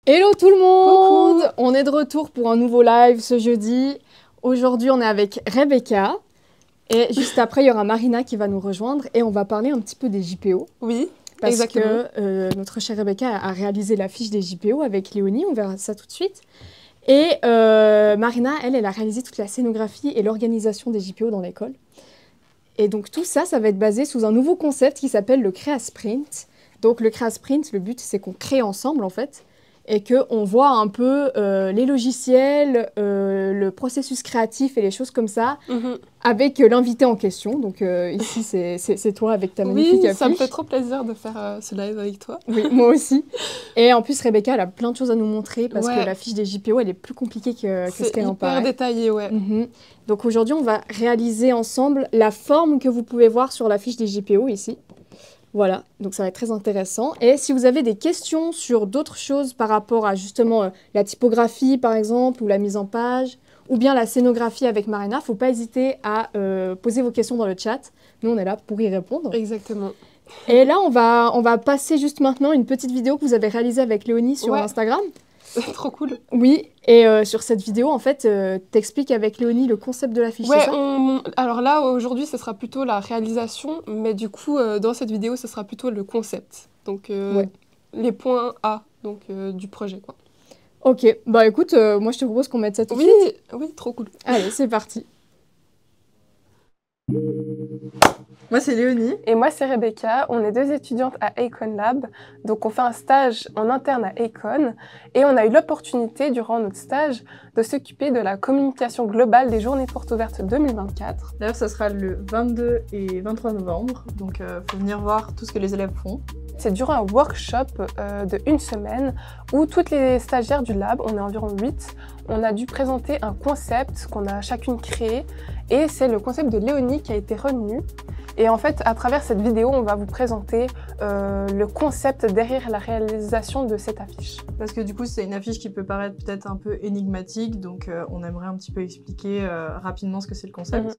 Hello tout le monde! Coucou. On est de retour pour un nouveau live ce jeudi. Aujourd'hui, on est avec Rebecca. Et juste après, il y aura Marina qui va nous rejoindre et on va parler un petit peu des JPO. Oui, Parce exactement. que notre chère Rebecca a réalisé l'affiche des JPO avec Léonie, on verra ça tout de suite. Et Marina, elle a réalisé toute la scénographie et l'organisation des JPO dans l'école. Et donc tout ça, ça va être basé sous un nouveau concept qui s'appelle le Créa Sprint. Donc le Créa Sprint, le but c'est qu'on crée ensemble en fait. Et qu'on voit un peu les logiciels, le processus créatif et les choses comme ça avec l'invité en question. Donc ici, c'est toi avec ta magnifique Oui, affiche. ça me fait trop plaisir de faire ce live avec toi. Oui, moi aussi. Et en plus, Rebecca, elle a plein de choses à nous montrer parce Ouais. que la fiche des JPO, elle est plus compliquée que ce C'est qu'elle en hyper paraît. détaillé, ouais. Donc aujourd'hui, on va réaliser ensemble la forme que vous pouvez voir sur la fiche des JPO ici. Voilà, donc ça va être très intéressant. Et si vous avez des questions sur d'autres choses par rapport à justement la typographie par exemple, ou la mise en page, ou bien la scénographie avec Marina, faut pas hésiter à poser vos questions dans le chat. Nous, on est là pour y répondre. Exactement. Et là, on va passer juste maintenant une petite vidéo que vous avez réalisée avec Léonie sur Instagram. Trop cool. Oui, et sur cette vidéo, en fait, t'expliques avec Léonie le concept de l'affiche, Ouais, c'est ça? alors là, aujourd'hui, ce sera plutôt la réalisation, mais du coup, dans cette vidéo, ce sera plutôt le concept. Donc, les points A donc, du projet, quoi. Ok, bah écoute, moi je te propose qu'on mette ça tout de suite. Oui, trop cool. Allez, c'est parti. Moi, c'est Léonie. Et moi, c'est Rebecca. On est deux étudiantes à Acon Lab. Donc, on fait un stage en interne à Acon. Et on a eu l'opportunité, durant notre stage, de s'occuper de la communication globale des Journées Portes Ouvertes 2024. D'ailleurs, ça sera le 22 et 23 novembre. Donc, faut venir voir tout ce que les élèves font. C'est durant un workshop de 1 semaine où toutes les stagiaires du lab, on est environ 8, on a dû présenter un concept qu'on a chacune créé. Et c'est le concept de Léonie qui a été retenu. Et en fait, à travers cette vidéo, on va vous présenter le concept derrière la réalisation de cette affiche. Parce que du coup, c'est une affiche qui peut paraître peut-être un peu énigmatique, donc on aimerait un petit peu expliquer rapidement ce que c'est le concept.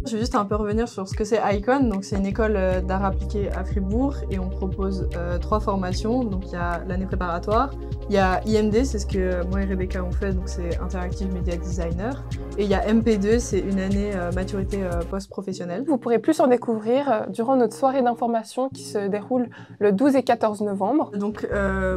Je vais juste un peu revenir sur ce que c'est Acon. Donc c'est une école d'art appliqué à Fribourg et on propose 3 formations. Donc il y a l'année préparatoire, il y a IMD, c'est ce que moi et Rebecca ont fait, donc c'est Interactive Media Designer. Et il y a MP2, c'est une année maturité post-professionnelle. Vous pourrez plus en découvrir durant notre soirée d'information qui se déroule le 12 et 14 novembre. Donc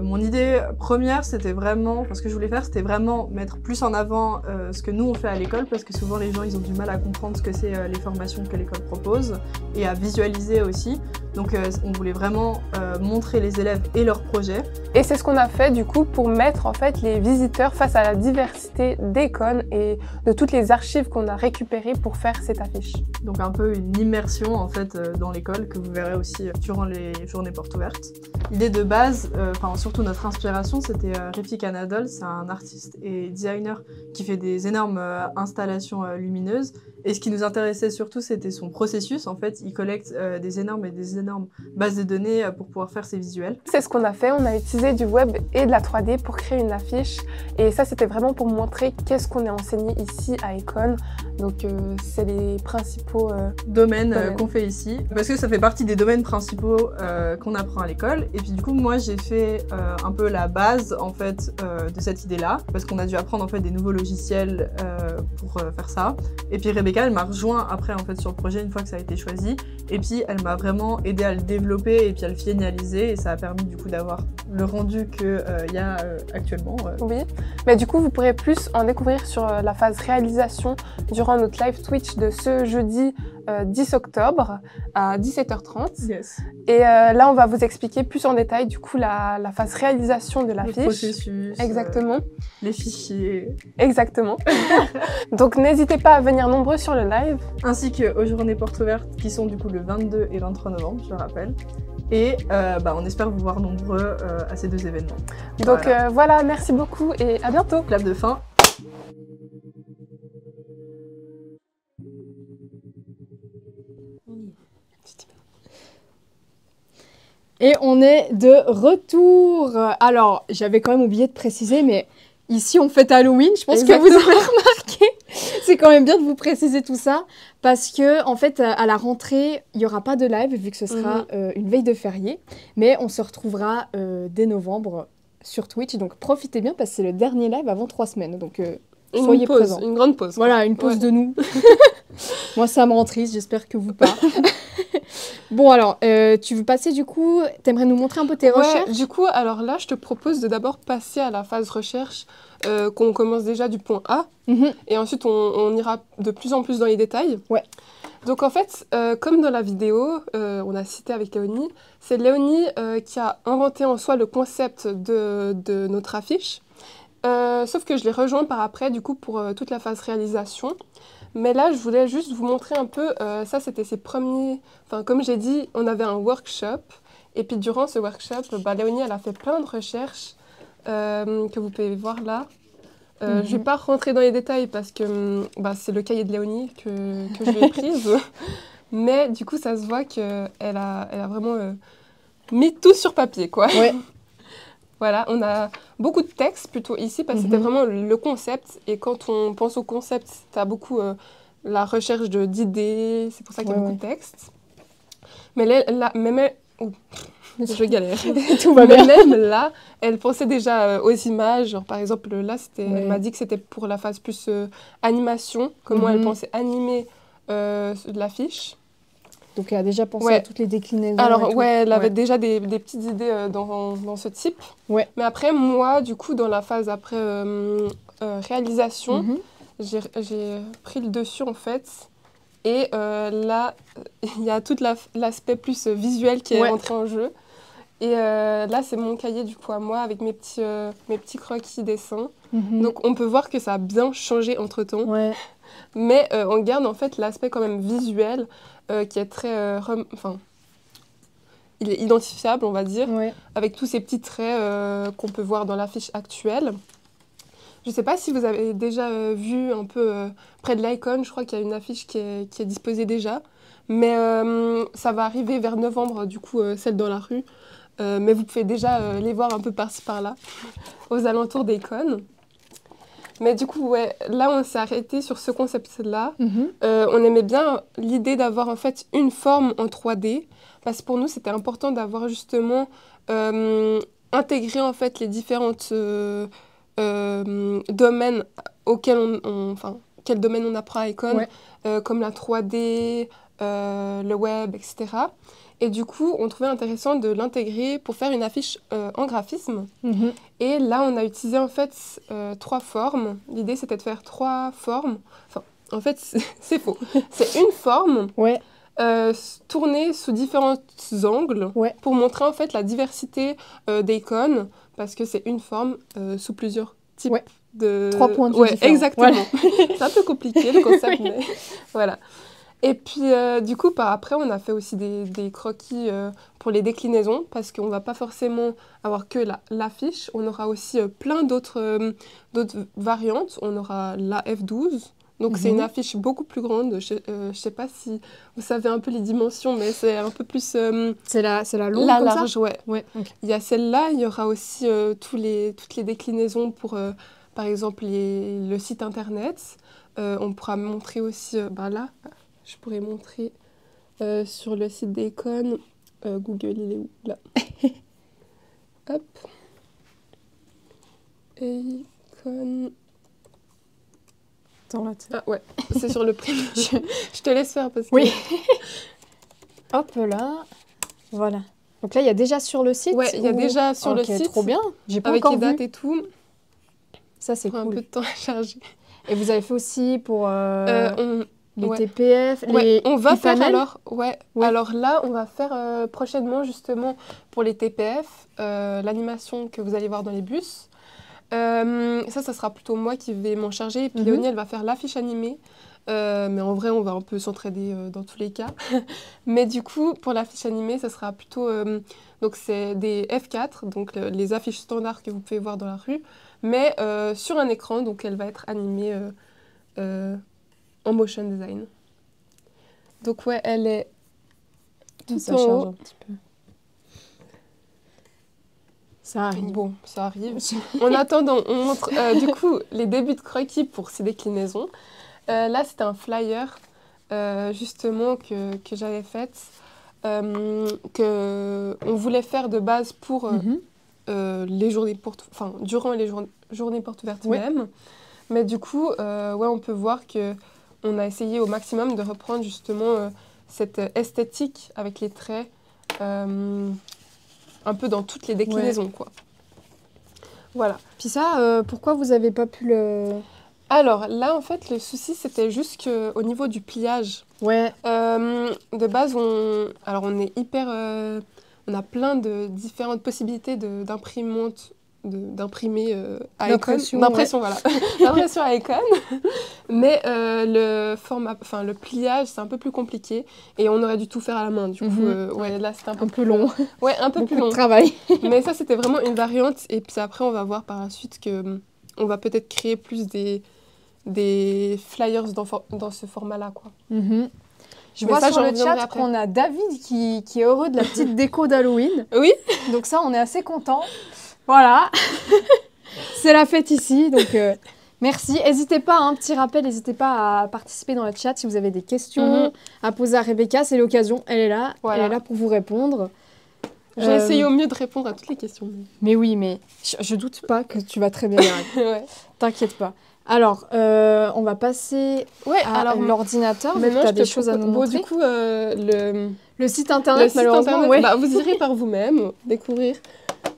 mon idée première, c'était vraiment, ce que je voulais faire, c'était vraiment mettre plus en avant ce que nous on fait à l'école, parce que souvent les gens ils ont du mal à comprendre ce que c'est les formations que l'école propose et à visualiser aussi. Donc on voulait vraiment montrer les élèves et leurs projets. Et c'est ce qu'on a fait du coup pour mettre en fait les visiteurs face à la diversité d'Acon et de toutes les archives qu'on a récupérées pour faire cette affiche. Donc un peu une immersion en fait dans l'école que vous verrez aussi durant les journées portes ouvertes. L'idée de base, surtout notre inspiration, c'était Rifik Anadol, c'est un artiste et designer qui fait des énormes installations lumineuses. Et ce qui nous intéressait surtout, c'était son processus. En fait, il collecte des énormes bases de données pour pouvoir faire ses visuels. C'est ce qu'on a fait. On a utilisé du web et de la 3D pour créer une affiche. Et ça, c'était vraiment pour montrer qu'est-ce qu'on a enseigné ici à Acon. Donc, c'est les principaux domaines qu'on fait ici. Parce que ça fait partie des domaines principaux qu'on apprend à l'école. Et puis du coup, moi, j'ai fait un peu la base en fait de cette idée-là. Parce qu'on a dû apprendre en fait des nouveaux logiciels pour faire ça. Et puis Rebecca, elle m'a rejoint après en fait sur le projet une fois que ça a été choisi. Et puis elle m'a vraiment aidé à le développer et puis à le finaliser. Et ça a permis du coup d'avoir le rendu qu'il y a actuellement. Oui, mais du coup vous pourrez plus en découvrir sur la phase réalisation durant notre live Twitch de ce jeudi 10 octobre à 17h30. Yes. Et là on va vous expliquer plus en détail du coup la phase réalisation de l'affiche. Le processus. Exactement. Les fichiers. Exactement. Donc n'hésitez pas à venir nombreux sur le live. Ainsi qu'aux journées portes ouvertes qui sont du coup le 22 et 23 novembre, je le rappelle. Et on espère vous voir nombreux à ces 2 événements. Donc voilà, merci beaucoup et à bientôt. Clap de fin. Et on est de retour. Alors, j'avais quand même oublié de préciser, mais ici on fête Halloween, je pense que vous avez remarqué. c'est quand même bien de vous préciser tout ça parce que en fait à la rentrée il y aura pas de live vu que ce sera une veille de férié, mais on se retrouvera dès novembre sur Twitch, donc profitez bien parce que c'est le dernier live avant 3 semaines, donc soyez présents. Une grande pause. Voilà, une pause de nous. Moi ça me rend triste, j'espère que vous pas. Bon alors, tu veux passer du coup, t'aimerais nous montrer un peu tes recherches? Du coup, alors là, je te propose de d'abord passer à la phase recherche, qu'on commence déjà du point A, et ensuite on ira de plus en plus dans les détails. Ouais. Donc en fait, comme dans la vidéo, on a cité avec Léonie, c'est Léonie qui a inventé en soi le concept de notre affiche, sauf que je l'ai rejoint par après, du coup, pour toute la phase réalisation. Mais là, je voulais juste vous montrer un peu, ça c'était ses premiers... Enfin, comme j'ai dit, on avait un workshop. Et puis durant ce workshop, Léonie, elle a fait plein de recherches que vous pouvez voir là. Je ne vais pas rentrer dans les détails parce que c'est le cahier de Léonie que je lui ai prise. Mais du coup, ça se voit qu'elle a vraiment mis tout sur papier, quoi. Ouais. Voilà, on a beaucoup de textes plutôt ici parce que c'était vraiment le concept. Et quand on pense au concept, tu as beaucoup la recherche d'idées, c'est pour ça qu'il y a beaucoup de textes. Mais là, je galère. Tout va bien. Mais même là, elle pensait déjà aux images. Genre, par exemple, là, elle m'a dit que c'était pour la phase plus animation, comment elle pensait animer l'affiche. Donc elle a déjà pensé à toutes les déclinaisons. Alors elle avait déjà des petites idées dans ce type. Ouais. Mais après, moi, du coup, dans la phase après réalisation, j'ai pris le dessus en fait. Et là, il y a tout l'aspect plus visuel qui est entré en jeu. Et là, c'est mon cahier du coup à moi avec mes petits croquis dessins. Donc on peut voir que ça a bien changé entre-temps. Ouais. Mais on garde en fait l'aspect quand même visuel qui est très... il est identifiable, on va dire, avec tous ces petits traits qu'on peut voir dans l'affiche actuelle. Je ne sais pas si vous avez déjà vu un peu près de l'Icon, je crois qu'il y a une affiche qui est disposée déjà. Mais ça va arriver vers novembre, du coup, celle dans la rue. Mais vous pouvez déjà les voir un peu par-ci par-là, aux alentours d'Icon. Mais du coup, là, on s'est arrêté sur ce concept-là. On aimait bien l'idée d'avoir en fait une forme en 3D, parce que pour nous, c'était important d'avoir justement intégré en fait les différentes domaines auxquels quel domaine on apprend à Icon, comme la 3D, le web, etc. Et du coup, on trouvait intéressant de l'intégrer pour faire une affiche en graphisme. Et là, on a utilisé en fait 3 formes. L'idée, c'était de faire 3 formes. Enfin, en fait, c'est faux. C'est une forme tournée sous différents angles pour montrer en fait la diversité d'icônes, parce que c'est une forme sous plusieurs types de... 3 points de vue différents. Exactement. C'est un peu compliqué le concept, mais voilà. Et puis, du coup, par après, on a fait aussi des croquis pour les déclinaisons, parce qu'on ne va pas forcément avoir que l'affiche. On aura aussi plein d'autres variantes. On aura la F12. Donc, c'est une affiche beaucoup plus grande. Je ne sais pas si vous savez un peu les dimensions, mais c'est un peu plus... c'est la longue la comme large, ça ouais. Okay. Il y a celle-là. Il y aura aussi toutes les déclinaisons pour, par exemple, le site Internet. On pourra montrer aussi... là, je pourrais montrer sur le site d'Icon. Google, il est où? Là. Hop. Icon. Attends, là, ah ouais, c'est sur le prix. Je te laisse faire parce que... Oui. Hop là. Voilà. Donc là, il y a déjà sur le site? Ouais, il y a déjà sur le site. Trop bien. J'ai pas avec encore les dates vu. et tout. Ça, c'est cool. Un peu de temps à charger. Et vous avez fait aussi pour... les TPF, on va faire alors, alors là, on va faire prochainement justement pour les TPF, l'animation que vous allez voir dans les bus. Ça sera plutôt moi qui vais m'en charger. Et puis Léonie, elle va faire l'affiche animée. Mais en vrai, on va un peu s'entraider dans tous les cas. Mais du coup, pour l'affiche animée, ça sera plutôt... donc c'est des F4, donc les affiches standards que vous pouvez voir dans la rue, mais sur un écran, donc elle va être animée... en motion design. Donc elle est tout ça en change haut. un petit peu. Ça arrive. Bon, ça arrive. En attendant, on montre du coup les débuts de croquis pour ces déclinaisons. Là, c'était un flyer, justement, que j'avais fait, qu'on voulait faire de base pour les journées portes, enfin, durant les journées portes ouvertes Ouais. même. Mais du coup, ouais, on peut voir qu'on a essayé au maximum de reprendre justement cette esthétique avec les traits un peu dans toutes les déclinaisons, quoi. Voilà. Puis ça, pourquoi vous avez pas pu le... Alors là, en fait, le souci, c'était juste qu'au niveau du pliage, Ouais. de base, on est hyper... on a plein de différentes possibilités d'imprimantes, d'imprimer à D'impression, Icon. D'impression, voilà. D'impression à Icon. Mais le format, enfin, le pliage, c'est un peu plus compliqué. Et on aurait dû tout faire à la main. Du coup, ouais, là, c'était Un peu long. Ouais, un peu plus Beaucoup long. de travail. Mais ça, c'était vraiment une variante. Et puis après, on va voir par la suite que on va peut-être créer plus des flyers dans ce format-là, quoi. Je Mais vois ça, sur j'en le reviendrai chat après. qu'on a David qui est heureux de la petite déco d'Halloween. Oui. Donc ça, on est assez contents. Voilà. C'est la fête ici, donc merci. N'hésitez pas, un petit rappel, n'hésitez pas à participer dans le chat si vous avez des questions à poser à Rebecca. C'est l'occasion, elle est là. Voilà. Elle est là pour vous répondre. J'ai essayé au mieux de répondre à toutes les questions. Mais oui, mais je doute pas que tu vas très bien y arriver. Ouais. T'inquiète pas. Alors, on va passer à l'ordinateur, mais tu as des choses à nous montrer. Du coup, Le site internet, site malheureusement, internet, ouais. bah, vous irez par vous-même découvrir.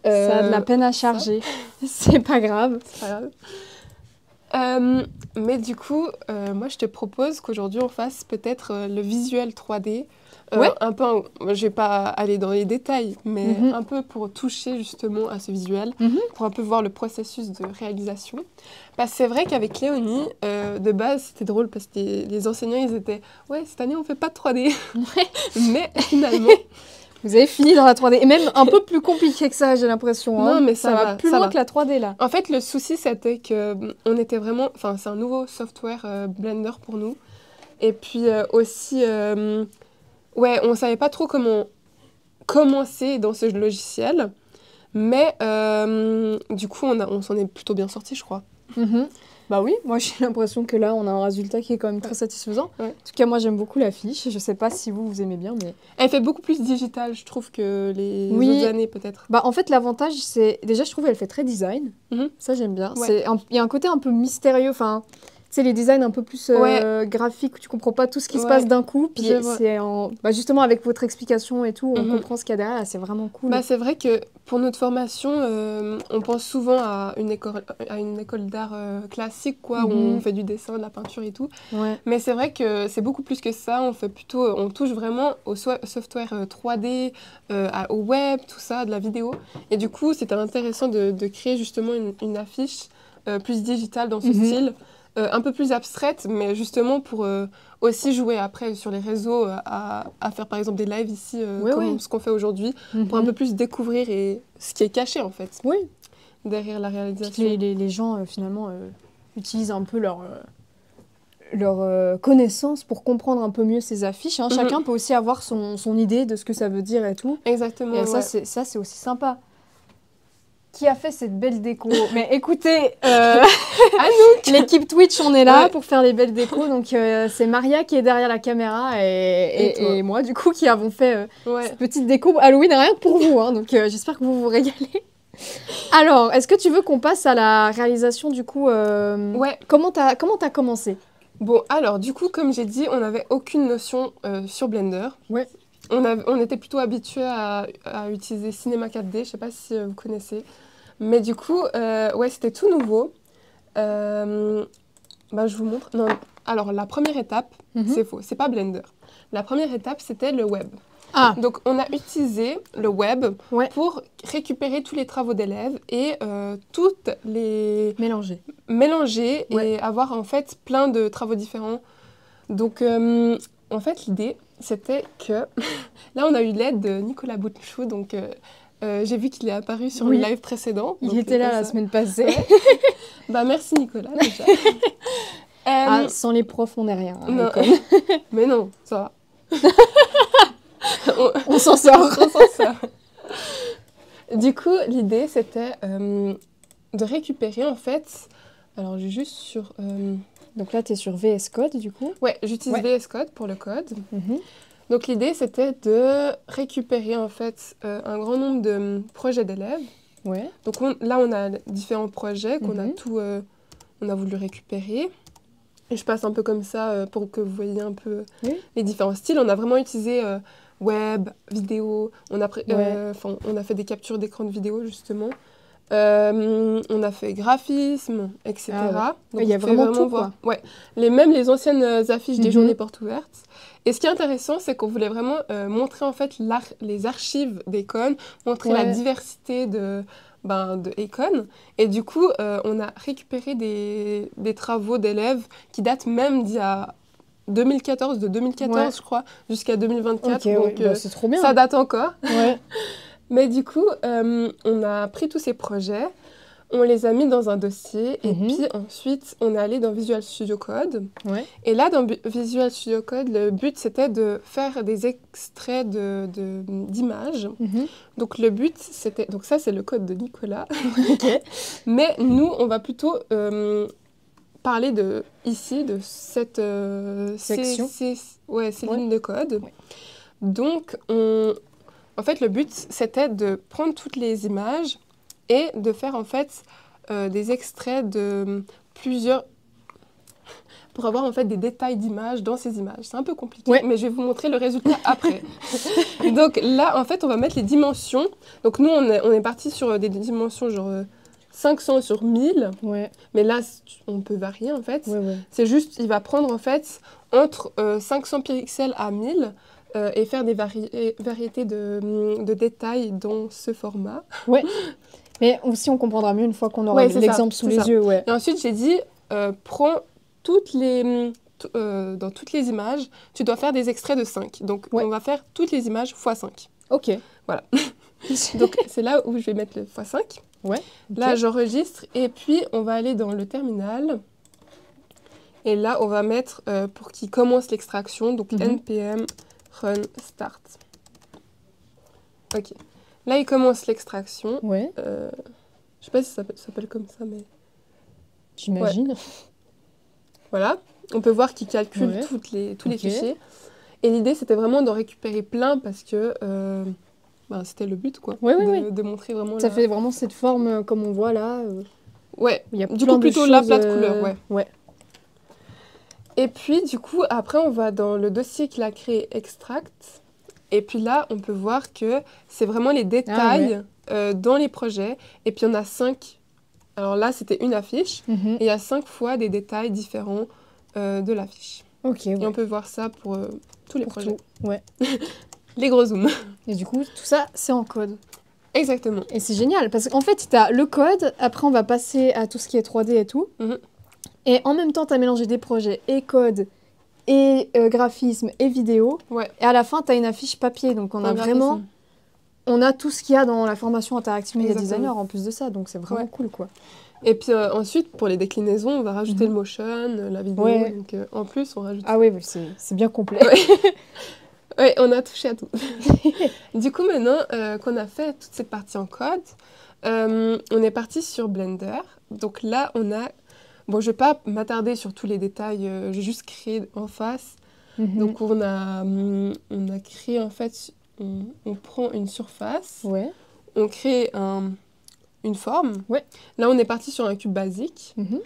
Ça a de la peine à charger. C'est pas grave. C'est pas grave. Mais du coup, moi, je te propose qu'aujourd'hui, on fasse peut-être le visuel 3D. Ouais. Un peu, je vais pas aller dans les détails, mais un peu pour toucher justement à ce visuel, pour un peu voir le processus de réalisation. Parce que c'est vrai qu'avec Léonie, de base, c'était drôle parce que les enseignants, ils étaient « Ouais, cette année, on fait pas de 3D. » Mais finalement... Vous avez fini dans la 3D. Et même un peu plus compliqué que ça, j'ai l'impression. Non, mais ça va, plus ça loin va. que la 3D, là. En fait, le souci, c'était qu'on était vraiment... Enfin, c'est un nouveau software Blender pour nous. Et puis aussi... ouais, on savait pas trop comment commencer dans ce logiciel. Mais du coup, on s'en est plutôt bien sorti, je crois. Bah oui, moi j'ai l'impression que là on a un résultat qui est quand même très satisfaisant. Ouais. En tout cas, moi j'aime beaucoup l'affiche. Je sais pas si vous aimez bien, mais. Elle fait beaucoup plus digital, je trouve, que les Oui. autres années, peut-être. Bah en fait, l'avantage c'est. Déjà, je trouve qu'elle fait très design. Ça, j'aime bien. Ouais. Il y a un côté un peu mystérieux. Enfin, tu sais, les designs un peu plus graphiques où tu comprends pas tout ce qui se passe d'un coup. Puis c'est bah, justement avec votre explication et tout, on comprend ce qu'il y a derrière. Là, c'est vraiment cool. Bah, c'est vrai que pour notre formation, on pense souvent à une école d'art classique, quoi, où on fait du dessin, de la peinture et tout. Ouais. Mais c'est vrai que c'est beaucoup plus que ça. On touche vraiment au software 3D, au web, tout ça, de la vidéo. Et du coup, c'était intéressant de créer justement une affiche plus digitale dans ce style. Un peu plus abstraite, mais justement pour aussi jouer après sur les réseaux à faire par exemple des lives ici, comme ce qu'on fait aujourd'hui, pour un peu plus découvrir ce qui est caché en fait, derrière la réalisation. Les gens finalement utilisent un peu leur connaissance pour comprendre un peu mieux ces affiches. Hein. Chacun peut aussi avoir son idée de ce que ça veut dire et tout. Exactement. Et ça, c'est aussi sympa. Qui a fait cette belle déco? Mais écoutez, l'équipe Twitch, on est là pour faire les belles décos. Donc, c'est Maria qui est derrière la caméra et moi, du coup, qui avons fait cette petite déco Halloween, rien que pour vous. Hein, donc, j'espère que vous vous régalez. Alors, est-ce que tu veux qu'on passe à la réalisation, du coup Comment t'as commencé? Bon, alors, du coup, comme j'ai dit, on n'avait aucune notion sur Blender. Ouais. On était plutôt habitués à utiliser Cinema 4D, je ne sais pas si vous connaissez. Mais du coup, c'était tout nouveau. Je vous montre. Non, alors, la première étape, c'est faux, c'est pas Blender. La première étape, c'était le web. Ah. Donc, on a utilisé le web pour récupérer tous les travaux d'élèves et toutes les... Mélanger et avoir en fait plein de travaux différents. Donc, en fait, l'idée, c'était que... Là, on a eu l'aide de Nicolas Boutchou, donc j'ai vu qu'il est apparu sur le live précédent. Il était là la semaine passée. Bah, merci Nicolas, déjà. Sans les profs, on n'est rien. Non. Mais non, ça va. On s'en sort. On s'en sort. Du coup, l'idée, c'était de récupérer, en fait... Alors, j'ai juste sur Donc là, tu es sur VS Code, du coup. Ouais, j'utilise Ouais. VS Code pour le code. Mhm. Donc l'idée, c'était de récupérer en fait un grand nombre de projets d'élèves. Ouais. Donc là, on a différents projets qu'on a Mhm. on a voulu récupérer. Et je passe un peu comme ça pour que vous voyez un peu Oui. les différents styles. On a vraiment utilisé web, vidéo, on a fait des captures d'écran de vidéo justement. On a fait graphisme, etc. Ah Donc il y a on fait vraiment tout, voir. quoi. Ouais, même les anciennes affiches des Mhm. journées portes ouvertes. Et ce qui est intéressant, c'est qu'on voulait vraiment montrer en fait les archives d'Econ, montrer la Ouais. diversité de Econ. Et du coup, on a récupéré des travaux d'élèves qui datent même d'il y a 2014, de 2014 Ouais. je crois, jusqu'à 2024. Ok, Donc ouais. Bah, c'est trop bien. ça date encore. Ouais. Mais du coup, on a pris tous ces projets, on les a mis dans un dossier et Mhm. puis ensuite on est allé dans Visual Studio Code. Ouais. Et là, dans Visual Studio Code, le but c'était de faire des extraits d'images. Mhm. Donc le but c'était, donc ça c'est le code de Nicolas, Ok. mais nous on va plutôt parler de cette Section. ces Ouais. lignes de code. Ouais. Donc en fait, le but, c'était de prendre toutes les images et de faire en fait des extraits de plusieurs... pour avoir en fait des détails d'images dans ces images. C'est un peu compliqué, Ouais. mais je vais vous montrer le résultat après. Donc là, en fait, on va mettre les dimensions. Donc nous, on est parti sur des dimensions genre 500 sur 1000. Ouais. Mais là, on peut varier en fait. Ouais, ouais. C'est juste, il va prendre en fait entre 500 pixels à 1000 et faire des variétés de détails dans ce format. Mais aussi, on comprendra mieux une fois qu'on aura Ouais, c'est l'exemple ça, sous c'est les ça. yeux, ouais. Et ensuite, j'ai dit, prends dans toutes les images, tu dois faire des extraits de 5. Donc, Ouais. on va faire toutes les images x 5. Ok. Voilà. Donc, c'est là où je vais mettre le x 5. Ouais. Là, ok. j'enregistre et puis on va aller dans le terminal. Et là, on va mettre, pour qu'il commence l'extraction, donc Mhm. npm run start. Ok. Là, il commence l'extraction. Ouais, Je sais pas si ça s'appelle comme ça, mais j'imagine. voilà. On peut voir qu'il calcule Ouais. tous les Ok. fichiers. Et l'idée, c'était vraiment d'en récupérer plein parce que c'était le but, quoi. Ouais, ouais, de montrer vraiment Ça fait vraiment cette forme comme on voit là. Ouais. Il y a Du plein coup, de plutôt la choses, plate couleur, ouais. Ouais. Et puis, du coup, après, on va dans le dossier qu'il a créé, Extract. Et puis là, on peut voir que c'est vraiment les détails dans les projets. Et puis, on a 5. Alors là, c'était une affiche. Mhm. Et il y a 5 fois des détails différents de l'affiche. Ok, Et ouais. on peut voir ça pour tous les Pour projets. tout. Ouais. Les gros zooms. Et du coup, tout ça, c'est en code. Exactement. Et c'est génial, parce qu'en fait, tu as le code, après on va passer à tout ce qui est 3D et tout. Mhm. Et en même temps, tu as mélangé des projets et code, et graphisme, et vidéo. Ouais. Et à la fin, tu as une affiche papier. Donc on a vraiment... On a tout ce qu'il y a dans la formation interactive media Exactement. designer en plus de ça. Donc c'est vraiment Ouais. cool, quoi. Et puis ensuite, pour les déclinaisons, on va rajouter Mhm. le motion, la vidéo. Ouais. Donc en plus, on rajoute Ah oui, oui, c'est bien complet. Ouais, on a touché à tout. Du coup, maintenant qu'on a fait toute cette partie en code, on est parti sur Blender. Donc là, on a... Bon, je vais pas m'attarder sur tous les détails, j'ai juste créé en face. Mhm. Donc on a créé en fait, on prend une surface, Ouais. on crée une forme. Ouais. Là, on est parti sur un cube basique. Mhm.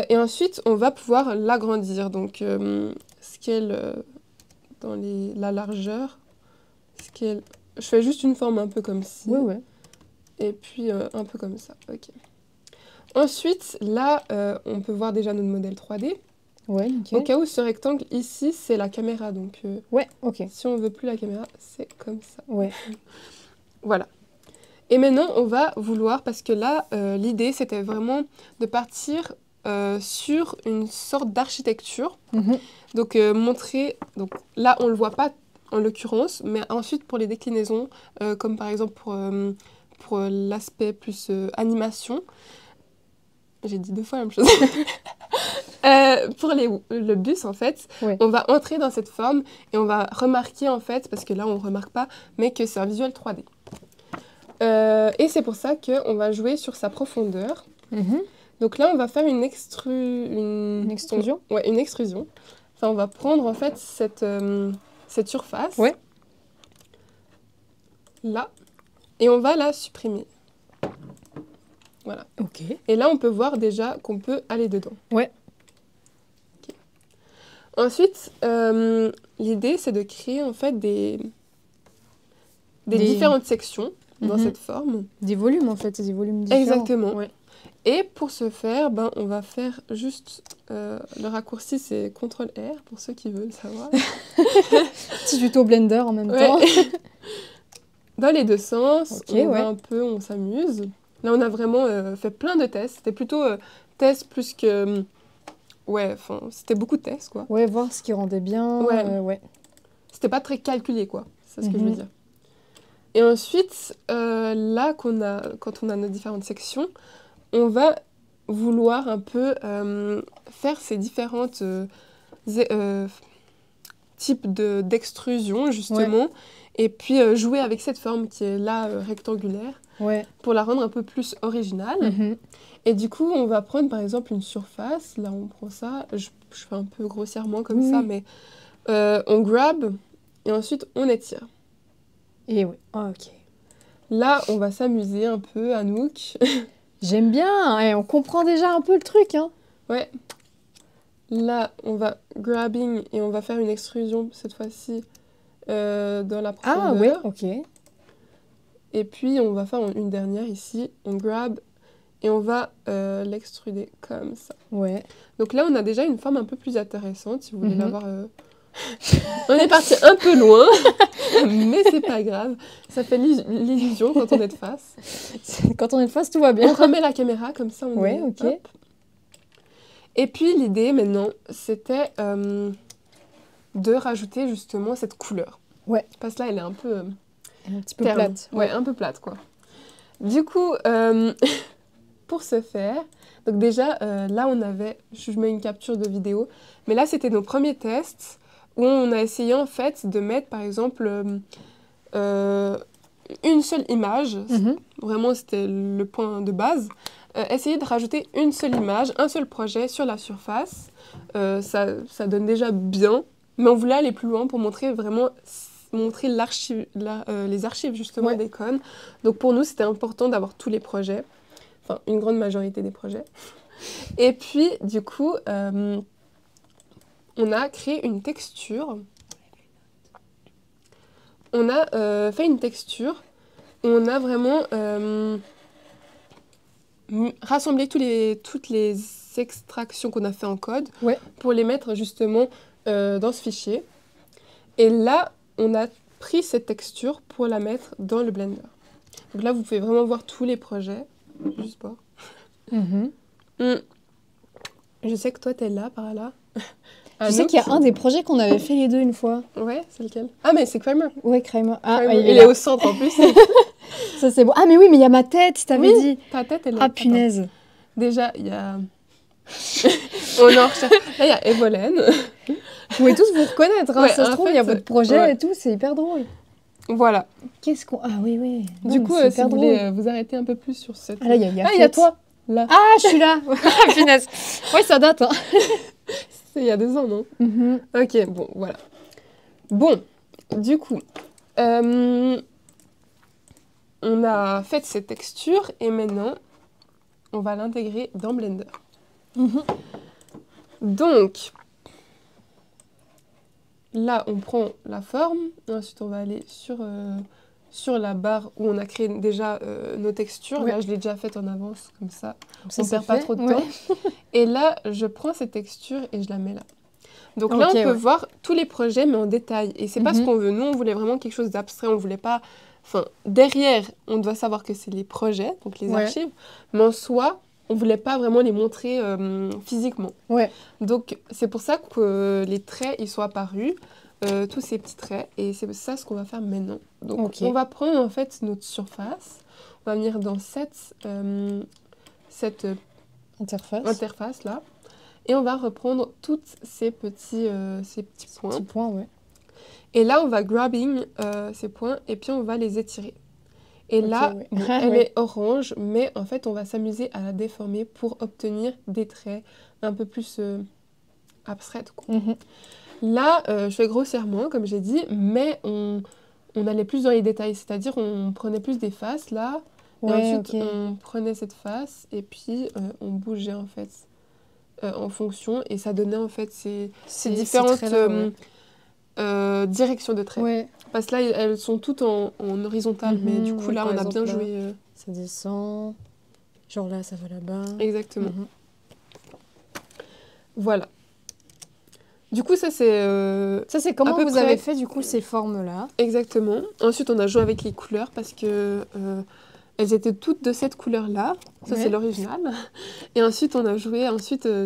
Et ensuite, on va pouvoir l'agrandir. Donc, scale dans la largeur. Scale. Je fais juste une forme un peu comme ci. Ouais, ouais. Et puis, un peu comme ça. Ok. Ensuite, là, on peut voir déjà notre modèle 3D. Ouais, Au nickel. cas où ce rectangle ici, c'est la caméra. Donc, Ouais, ok. si on veut plus la caméra, c'est comme ça. Ouais. Voilà. Et maintenant, on va vouloir, parce que là, l'idée, c'était vraiment de partir sur une sorte d'architecture. Mhm. Donc, montrer... Donc, là, on ne le voit pas en l'occurrence, mais ensuite, pour les déclinaisons, comme par exemple pour l'aspect plus animation, j'ai dit 2 fois la même chose. Pour le bus, en fait, Ouais. on va entrer dans cette forme et on va remarquer, en fait, parce que là, on ne remarque pas, mais que c'est un visuel 3D. Et c'est pour ça qu'on va jouer sur sa profondeur. Mhm. Donc là, on va faire une Une extrusion? Ouais, une extrusion. Enfin, on va prendre en fait cette surface. Ouais. Là. Et on va la supprimer. Voilà. Ok. Et là, on peut voir déjà qu'on peut aller dedans. Ouais. Ok. Ensuite, l'idée, c'est de créer en fait des différentes sections dans cette forme. Des volumes en fait, des volumes différents. Exactement. Ouais. Et pour ce faire, on va faire juste... le raccourci, c'est CTRL-R, pour ceux qui veulent savoir. Petit tuto Blender en même temps. Dans les deux sens, Ok, on va un peu, on s'amuse. Là, on a vraiment fait plein de tests. C'était plutôt tests plus que... ouais, enfin, c'était beaucoup de tests, quoi. Ouais, voir ce qui rendait bien. Ouais. C'était pas très calculé, quoi. C'est ce que je veux dire. Et ensuite, là, quand on a nos différentes sections, on va vouloir un peu faire ces différentes types d'extrusion, justement, et puis jouer avec cette forme qui est là, rectangulaire, pour la rendre un peu plus originale. Et du coup, on va prendre, par exemple, une surface. Là, on prend ça. Je fais un peu grossièrement comme ça, mais on grab, et ensuite, on étire. Et oui, ok. Là, on va s'amuser un peu, Anouk. J'aime bien, et on comprend déjà un peu le truc. Hein. Ouais. Là, on va grabbing et on va faire une extrusion, cette fois-ci, dans la profondeur. Ah ouais, ok. Et puis, on va faire une dernière ici. On grab et on va l'extruder comme ça. Ouais. Donc là, on a déjà une forme un peu plus intéressante, si vous voulez l'avoir... On est parti un peu loin, mais c'est pas grave. Ça fait l'illusion quand on est de face. Quand on est de face, tout va bien. On remet la caméra comme ça. Ouais, ok. Hop. Et puis l'idée maintenant, c'était de rajouter justement cette couleur. Ouais. Parce que là, elle est un peu... elle est un petit peu plate. Ouais, un peu plate, quoi. Du coup, pour ce faire... Donc déjà, là, on avait... Je mets une capture de vidéo. Mais là, c'était nos premiers tests où on a essayé, en fait, de mettre, par exemple, une seule image. Vraiment, c'était le point de base. Essayer de rajouter une seule image, un seul projet sur la surface. Ça donne déjà bien. Mais on voulait aller plus loin pour montrer vraiment... montrer les archives, justement, des cônes. Donc, pour nous, c'était important d'avoir tous les projets. Enfin, une grande majorité des projets. Et puis, du coup, on a créé une texture. On a fait une texture où on a vraiment rassemblé toutes les extractions qu'on a fait en code pour les mettre justement dans ce fichier. Et là, on a pris cette texture pour la mettre dans le Blender. Donc là, vous pouvez vraiment voir tous les projets. Juste voir. Je sais que toi, t'es là, par là. Je sais qu'il y a un des projets qu'on avait fait les deux une fois. Ouais, c'est lequel? Ah, mais c'est Kramer. Ouais, Kramer. Ah, Kramer. Il est au centre, en plus. Ça, c'est bon. Ah, mais oui, mais il y a ma tête, tu t'avais dit. Ta tête, elle est... Ah, punaise. Attends. Déjà, il y a... on en recherche. Là, il y a Evolène. Vous pouvez tous vous reconnaître. Hein. Ça se trouve, il y a votre projet et tout. C'est hyper drôle. Voilà. Qu'est-ce qu'on... Ah, oui, oui. Non, du coup, si vous voulez vous arrêter un peu plus sur cette... Ah, là, il y a... Ah, il y a toi. Là. Ah, je suis là. Ah, punaise. Ouais, ça date. Hein. C'est il y a 2 ans, non? Ok, bon, voilà. Bon, du coup, on a fait cette texture et maintenant, on va l'intégrer dans Blender. Donc, là, on prend la forme. Ensuite, on va aller sur la barre où on a créé déjà nos textures. Là, je l'ai déjà faite en avance, comme ça on ne perd pas trop de temps. Et là, je prends cette texture et je la mets là. Donc là, on peut voir tous les projets, mais en détail. Et c'est pas ce qu'on veut. Nous, on voulait vraiment quelque chose d'abstrait. On voulait pas... Enfin, derrière, on doit savoir que c'est les projets, donc les archives. Mais en soi, on voulait pas vraiment les montrer physiquement. Donc, c'est pour ça que les traits, ils sont apparus. Tous ces petits traits. Et c'est ça ce qu'on va faire maintenant. Donc, on va prendre, en fait, notre surface. On va venir dans cette interface là. Et on va reprendre tous ces petits points. Et là, on va grabbing ces points et puis on va les étirer. Et Ok, là, ouais. bon, Ah, elle ouais. est orange, mais en fait, on va s'amuser à la déformer pour obtenir des traits un peu plus abstraits, quoi. Mhm. Là, je fais grossièrement, comme j'ai dit, mais on allait plus dans les détails, c'est-à-dire on prenait plus des faces, là, et Ouais, ensuite ok. on prenait cette face, et puis on bougeait, en fait, en fonction, et ça donnait, en fait, ces Ces différentes traits-là, ouais. directions de traits. Ouais. Parce que là, elles sont toutes en horizontal, mais du coup, Ouais, là, par on a bien exemple, là, joué. ça descend. Genre là, ça va là-bas. Exactement. Mhm. Voilà. Du coup, ça, c'est Ça, c'est à comment peu vous avez près fait, du coup, ces formes-là? exactement. Ensuite, on a joué avec les couleurs parce que elles étaient toutes de cette couleur-là. Ça, c'est Ouais. l'original. Et ensuite, on a joué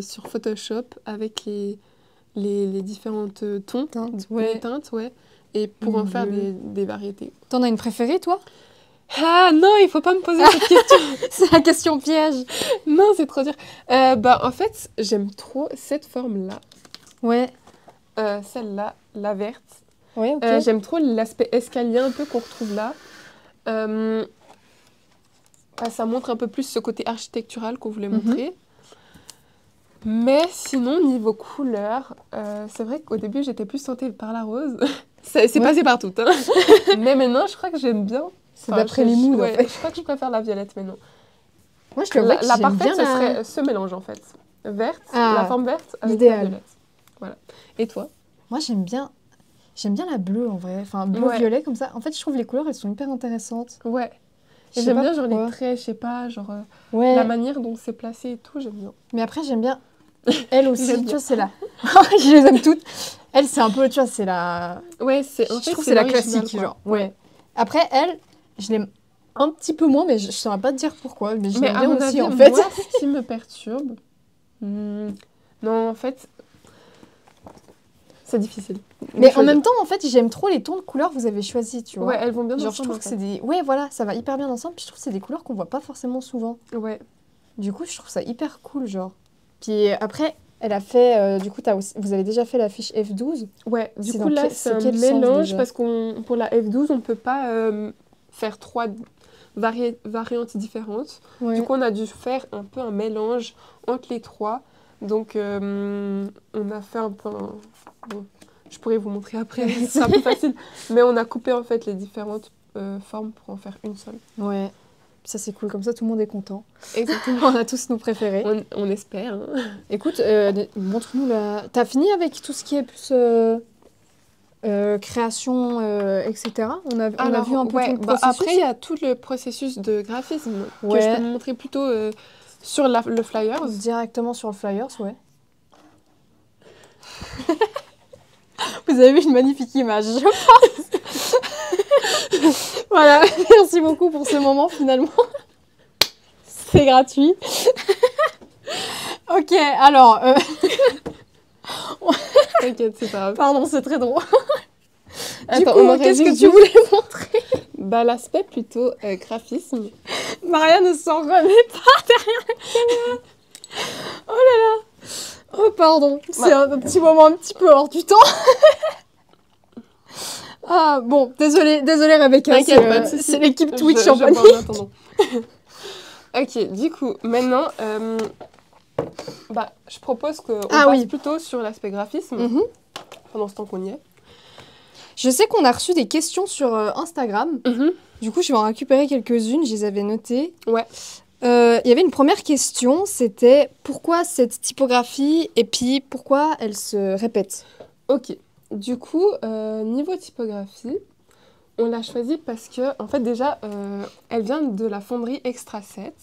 sur Photoshop avec les différentes tons, Teintes, les ouais. teintes, ouais. Et pour en faire Bleu. des variétés. T'en as une préférée, toi? Ah non, il faut pas me poser cette question. C'est la question piège. Non, c'est trop dur. En fait, j'aime trop cette forme-là. Ouais. Celle-là, la verte. Ouais, ok. J'aime trop l'aspect escalier un peu qu'on retrouve là. Euh, Ça montre un peu plus ce côté architectural qu'on voulait Mhm. montrer. Mais sinon, niveau couleur, c'est vrai qu'au début, j'étais plus tentée par la rose. C'est Ouais. passé par toutes, hein. Mais maintenant, je crois que j'aime bien. C'est d'après les moods, en ouais, fait. je crois que je préfère la violette maintenant. Moi, je te vois que La j'aime parfaite, bien ce la... serait ce mélange en fait. Verte, Ah, la forme verte avec la l'idéal. violette. Voilà. Et toi? Moi, j'aime bien la bleue, en vrai. Enfin, Ouais. bleu-violet, comme ça. En fait, je trouve les couleurs, elles sont hyper intéressantes. Ouais. Je sais J'aime pas bien genre les pourquoi. traits, je sais pas, genre Ouais. la manière dont c'est placé et tout, j'aime bien. Mais après, j'aime bien... Elle aussi, J'aime tu bien. vois, c'est la... Je les aime toutes. Elle, c'est un peu, tu vois, c'est la... Ouais, c'est en Je fait trouve que c'est la l'original, classique, quoi. genre. Ouais. Après, elle, je l'aime un petit peu moins, mais je saurais pas te dire pourquoi. Mais je Mais l'aime à bien mon aussi, avis, en fait. moi, ce qui me perturbe, non, en fait, c'est difficile. de Mais en choisir. même temps, en fait, j'aime trop les tons de couleurs que vous avez choisis, tu vois. Ouais, elles vont bien Genre, je ensemble, trouve en que fait. c'est des... Ouais, voilà, ça va hyper bien ensemble. Puis je trouve que c'est des couleurs qu'on voit pas forcément souvent. Ouais. Du coup, je trouve ça hyper cool, genre. Puis après, elle a fait... du coup, vous avez déjà fait la fiche F12. Ouais, du C'est coup dans là, c'est c'est un quel sens, mélange déjà parce qu'on pour la F12, on peut pas faire trois variantes différentes. Ouais. Du coup, on a dû faire un peu un mélange entre les trois. Donc, on a fait un peu bon, je pourrais vous montrer après, ce sera plus facile. Mais on a coupé en fait les différentes formes pour en faire une seule. Ouais. Ça, c'est cool. Comme ça, tout le monde est content. Exactement. On a tous nos préférés. On espère. Hein. Écoute, montre-nous la... T'as fini avec tout ce qui est plus création, etc. On a Alors, vu un peu ouais, tout le processus. après, il y a tout le processus de graphisme que je Ouais. peux vous montrer plutôt sur le flyer. Directement sur le flyers, ouais. Vous avez vu une magnifique image, je pense. Voilà, merci beaucoup pour ce moment, finalement. C'est gratuit. Ok, alors... T'inquiète, c'est pas grave. Pardon, c'est très drôle. Du Attends, coup, on aurait qu'est-ce dû que tu juste- voulais montrer? Bah, l'aspect plutôt graphisme. Maria ne s'en remet pas derrière la caméra. Oh là là. Oh pardon, c'est un petit moment un petit peu hors du temps. Ah bon, désolée Rebecca, T'inquiète, pas de soucis. c'est l'équipe Twitch Je en bois en panique. attendant. Ok, du coup, maintenant, je propose qu'on passe plutôt sur l'aspect graphisme, Mhm. pendant ce temps qu'on y est. Je sais qu'on a reçu des questions sur Instagram. Du coup, je vais en récupérer quelques-unes, je les avais notées. Ouais. Il y avait une première question, c'était pourquoi cette typographie et puis pourquoi elle se répète? Ok, du coup, niveau typographie, on l'a choisie parce que, en fait, déjà, elle vient de la fonderie Extra 7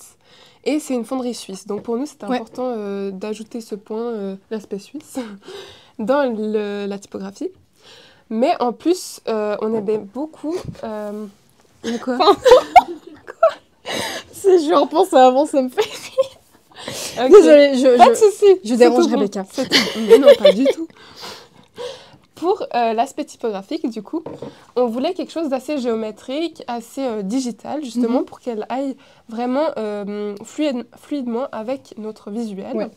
et c'est une fonderie suisse. Donc pour nous, c'était important d'ajouter ce point, l'aspect suisse, dans la typographie. Mais en plus, on aimait beaucoup... quoi? Si je repense à avant, ça me fait rire. Okay. Désolée, pas de souci. je dérange bon. Rebecca. Mais non, pas du tout. Pour l'aspect typographique, du coup, on voulait quelque chose d'assez géométrique, assez digital, justement, pour qu'elle aille vraiment fluidement avec notre visuel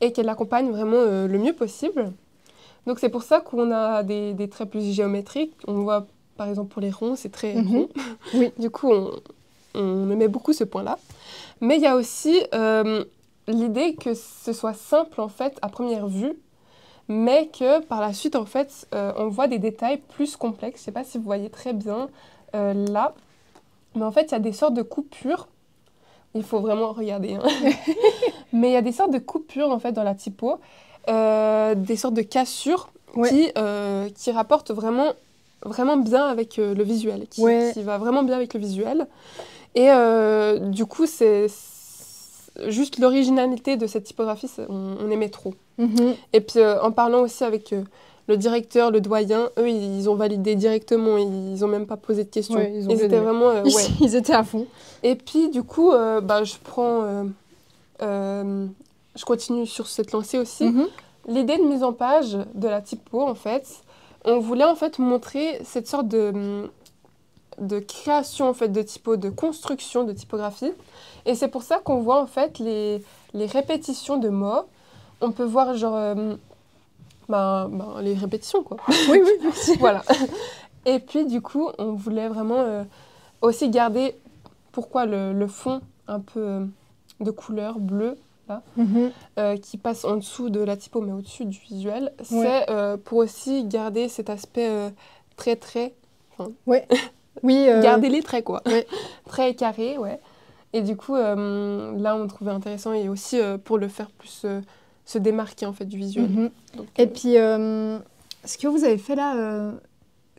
et qu'elle l'accompagne vraiment le mieux possible. Donc c'est pour ça qu'on a des traits plus géométriques. On voit par exemple pour les ronds, c'est très Mhm. rond. Oui. Du coup, on aimait beaucoup ce point-là. Mais il y a aussi l'idée que ce soit simple, en fait, à première vue, mais que par la suite, en fait, on voit des détails plus complexes. Je ne sais pas si vous voyez très bien là, mais en fait, il y a des sortes de coupures. Il faut vraiment regarder, hein. Mais il y a des sortes de coupures, en fait, dans la typo, des sortes de cassures Ouais. qui rapportent vraiment, vraiment bien avec le visuel, Ouais. qui va vraiment bien avec le visuel. Et du coup, juste l'originalité de cette typographie, on aimait trop. Mhm. Et puis en parlant aussi avec le directeur, le doyen, eux, ils ont validé directement, ils n'ont même pas posé de questions. Ouais, ils ont Ils bien étaient aimé. vraiment... ouais. Ils étaient à fond. Et puis du coup, je continue sur cette lancée aussi. Mhm. L'idée de mise en page de la typo, en fait, on voulait en fait montrer cette sorte de création en fait de typo, de construction de typographie. Et c'est pour ça qu'on voit en fait les répétitions de mots. On peut voir genre les répétitions quoi. Oui, oui, merci. Voilà. Et puis du coup, on voulait vraiment aussi garder pourquoi le fond un peu de couleur bleue là, Mhm. qui passe en dessous de la typo mais au-dessus du visuel, Ouais. c'est pour aussi garder cet aspect très Ouais. Oui. garder les traits quoi. Ouais. Très carré, ouais. Et du coup, là, on trouvait intéressant et aussi pour le faire plus se démarquer en fait du visuel. Mhm. Donc, Et puis, ce que vous avez fait là,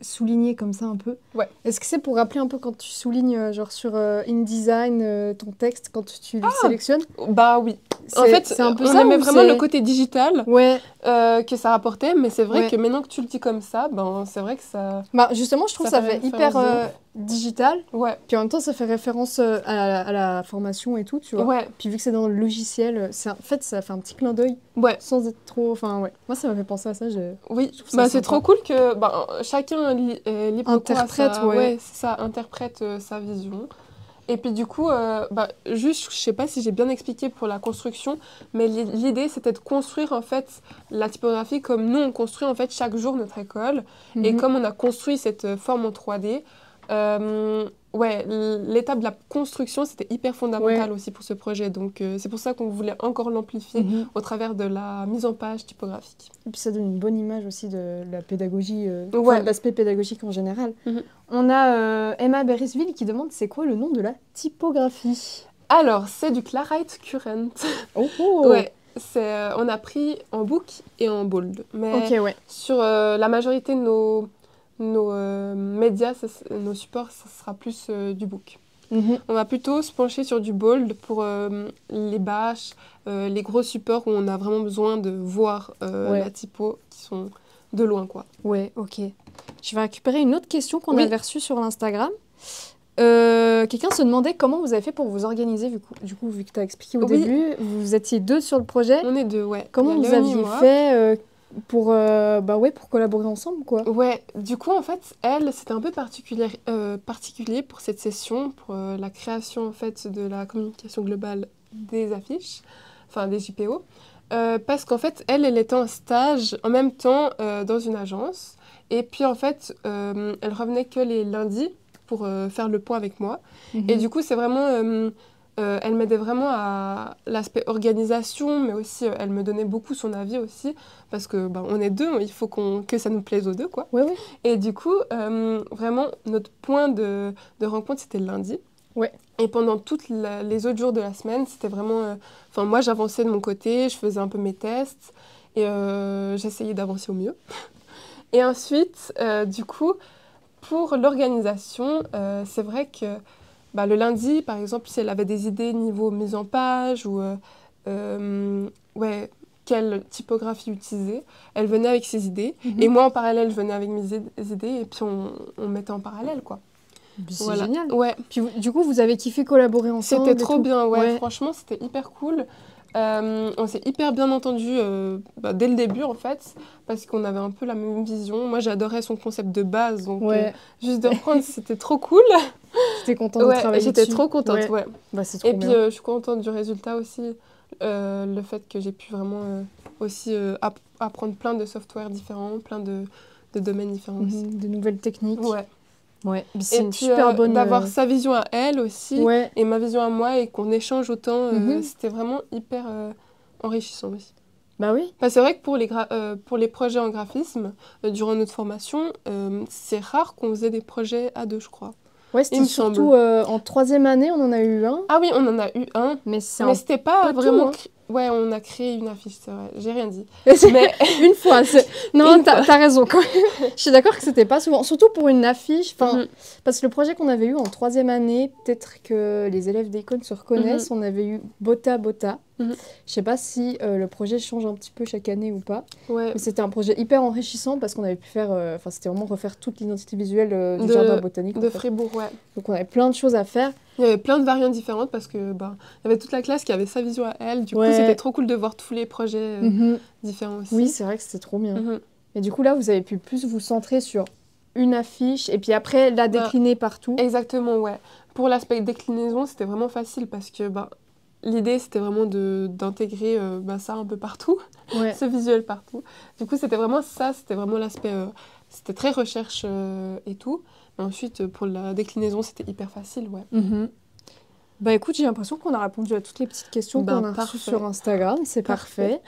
souligner comme ça un peu, Ouais. est-ce que c'est pour rappeler un peu quand tu soulignes, genre sur InDesign, ton texte, quand tu le sélectionnes? bah oui. En fait, c'est un peu on ça aimait ou vraiment c'est- le côté digital Ouais, que ça rapportait, mais c'est vrai Ouais. que maintenant que tu le dis comme ça, ben, c'est vrai que ça... bah justement, je trouve Ça que ça fait fait hyper référence digital, Ouais, puis en même temps, ça fait référence à la formation et tout, tu vois. ouais, Puis vu que c'est dans le logiciel, en fait, ça fait un petit clin d'œil, ouais. sans être trop... Enfin, ouais. Moi, ça m'a fait penser à ça. Oui, trouve ça bah, c'est sympa. trop cool que chacun libre cours à Interprète, sa... ouais. c'est ça, interprète sa vision. Et puis du coup, juste, je sais pas si j'ai bien expliqué pour la construction, mais l'idée c'était de construire en fait la typographie comme nous on construit en fait chaque jour notre école. Et Mhm. comme on a construit cette forme en 3D, ouais, l'étape de la construction c'était hyper fondamental aussi pour ce projet. Donc c'est pour ça qu'on voulait encore l'amplifier Mhm. au travers de la mise en page typographique. Et puis ça donne une bonne image aussi de la pédagogie, Ouais. de l'aspect pédagogique en général. Mhm. On a Emma Beresville qui demande c'est quoi le nom de la typographie? Alors, c'est du Klarite Current. Oh, oh. Ouais, on a pris en book et en bold. Mais Ok, ouais. sur la majorité de nos médias, nos supports, ça sera plus du book. Mhm. On va plutôt se pencher sur du bold pour les bâches, les gros supports où on a vraiment besoin de voir Ouais. la typo qui sont de loin, quoi. Ouais, ok. Je vais récupérer une autre question qu'on Oui. avait reçue sur l'Instagram. Quelqu'un se demandait comment vous avez fait pour vous organiser, du coup vu que tu as expliqué au Oui. début, vous étiez 2 sur le projet. On est deux, ouais. Comment Il y a vous Léonie et aviez moi. fait pour collaborer ensemble, quoi? Ouais, du coup, en fait, c'était un peu particulier pour cette session, pour la création, en fait, de la communication globale des affiches, enfin, des JPO. Parce qu'en fait, elle était en stage en même temps dans une agence. Et puis, en fait, elle revenait que les lundis pour faire le point avec moi. Et du coup, c'est vraiment... elle m'aidait vraiment à l'aspect organisation, mais aussi, elle me donnait beaucoup son avis aussi, parce que on est deux, il faut que ça nous plaise aux deux, quoi. Ouais, ouais. Et du coup, vraiment, notre point de rencontre, c'était le lundi. Ouais. Et pendant tous les autres jours de la semaine, c'était vraiment... Enfin, moi, j'avançais de mon côté, je faisais un peu mes tests, et j'essayais d'avancer au mieux. Et ensuite, du coup, pour l'organisation, c'est vrai que le lundi, par exemple, si elle avait des idées niveau mise en page ou quelle typographie utiliser, elle venait avec ses idées. Mhm. Et moi, en parallèle, je venais avec mes idées et puis on mettait en parallèle, quoi. C'est Voilà. génial. Ouais, Puis du coup, vous avez kiffé collaborer ensemble c'était et trop tout? bien, ouais. Ouais. Franchement, c'était hyper cool. On s'est hyper bien entendu dès le début, en fait, parce qu'on avait un peu la même vision. Moi, j'adorais son concept de base, donc Ouais. juste de reprendre, c'était trop cool. J'étais contente de Ouais, travailler j'étais dessus. trop contente, Ouais. ouais. Bah, c'est trop Et puis, bien. je suis contente du résultat aussi. Le fait que j'ai pu vraiment aussi apprendre plein de softwares différents, plein de domaines différents aussi. De nouvelles techniques. Ouais. Ouais, c'est Et une puis super bonne... d'avoir sa vision à elle aussi, Ouais. et ma vision à moi, et qu'on échange autant, Mhm. c'était vraiment hyper enrichissant aussi. Bah oui. Bah, c'est vrai que pour les projets en graphisme, durant notre formation, c'est rare qu'on faisait des projets à 2, je crois. Ouais, Il c'était me surtout en 3e année, on en a eu un. Ah oui, on en a eu un, Mais c'est mais c'était pas peu vraiment... tout, Ouais, on a créé une affiche, c'est vrai, j'ai rien dit. Mais une fois, non, Une fois. t'as raison quand même. Je suis d'accord que c'était pas souvent, surtout pour une affiche, parce que le projet qu'on avait eu en 3e année, peut-être que les élèves d'Econ se reconnaissent, on avait eu Bota Bota. Je sais pas si le projet change un petit peu chaque année ou pas, Ouais. mais c'était un projet hyper enrichissant parce qu'on avait pu faire, c'était vraiment refaire toute l'identité visuelle du jardin botanique. De Fribourg, ouais. Donc on avait plein de choses à faire. Il y avait plein de variantes différentes parce que il y avait toute la classe qui avait sa vision à elle. Du coup, c'était trop cool de voir tous les projets différents aussi. Oui, c'est vrai que c'était trop bien. Et du coup, là, vous avez pu plus vous centrer sur une affiche et puis après la décliner partout. Exactement, ouais. Pour l'aspect déclinaison, c'était vraiment facile parce que l'idée, c'était vraiment d'intégrer ça un peu partout, ce visuel partout. Du coup, c'était vraiment ça, c'était vraiment l'aspect... c'était très recherche et tout. Mais ensuite, pour la déclinaison, c'était hyper facile, ouais. Bah écoute, j'ai l'impression qu'on a répondu à toutes les petites questions qu'on a reçues sur Instagram. C'est parfait.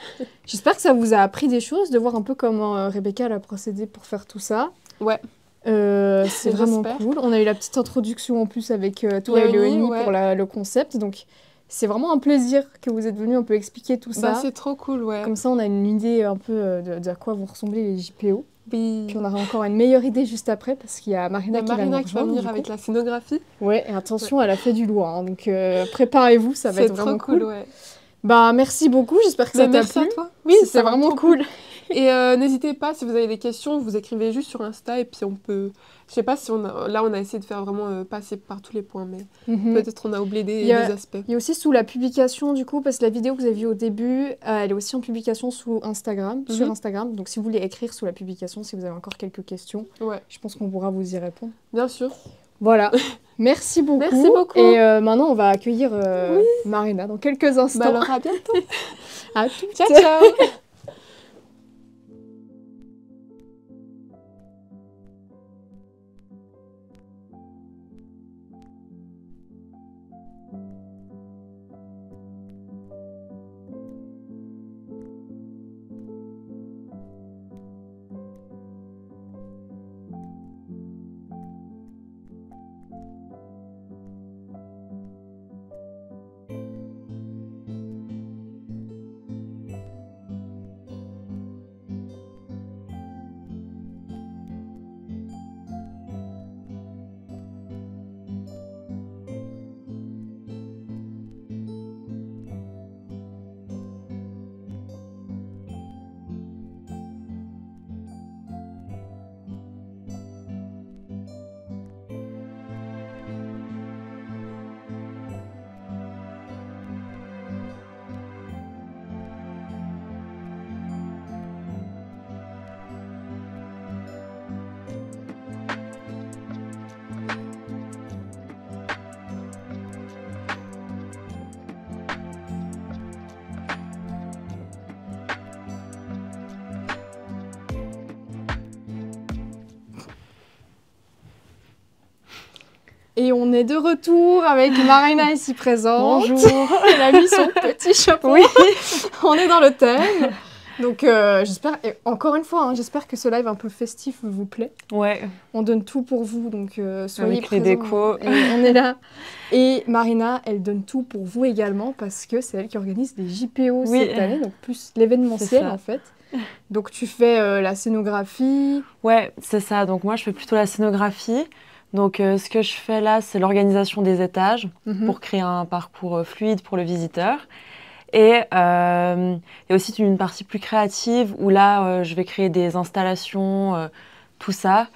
J'espère que ça vous a appris des choses, de voir un peu comment Rebecca a procédé pour faire tout ça. Ouais. C'est vraiment cool. On a eu la petite introduction en plus avec toi et Léonie pour le concept. Donc c'est vraiment un plaisir que vous êtes venus un peu expliquer tout ça. C'est trop cool, ouais. Comme ça, on a une idée un peu de à quoi vont ressembler les JPO. Oui. Puis on aura encore une meilleure idée juste après parce qu'il y a Marina qui va venir avec la scénographie. Ouais, et attention, elle a fait du lourd, hein, donc préparez-vous, ça va être vraiment cool. Ouais. Bah merci beaucoup, j'espère que ça t'a plu. Merci à toi. Oui, c'est vraiment cool. Et n'hésitez pas, si vous avez des questions, vous écrivez juste sur Insta et puis on peut... Je sais pas si on a essayé de faire vraiment passer par tous les points, mais peut-être on a oublié des aspects. Il y a aussi sous la publication du coup, parce que la vidéo que vous avez vue au début, elle est aussi en publication sous Instagram, sur Instagram. Donc si vous voulez écrire sous la publication, si vous avez encore quelques questions, je pense qu'on pourra vous y répondre. Bien sûr. Voilà. Merci beaucoup. Merci beaucoup. Et maintenant, on va accueillir Marina dans quelques instants. Bah alors à bientôt. À tout. Ciao, ciao. Et on est de retour avec Marina ici présente. Bonjour. Elle a mis son petit chapeau. Oui. On est dans le thème. Donc j'espère, et encore une fois, j'espère que ce live un peu festif vous plaît. Ouais. On donne tout pour vous, donc soyez avec les présents. décos. Et on est là. Et Marina, elle donne tout pour vous également parce que c'est elle qui organise les JPO cette année, donc plus l'événementiel en fait. Donc tu fais la scénographie. Ouais, c'est ça. Donc moi je fais plutôt la scénographie. Donc ce que je fais là, c'est l'organisation des étages pour créer un parcours fluide pour le visiteur. Et il y a aussi une partie plus créative où là, je vais créer des installations, tout ça,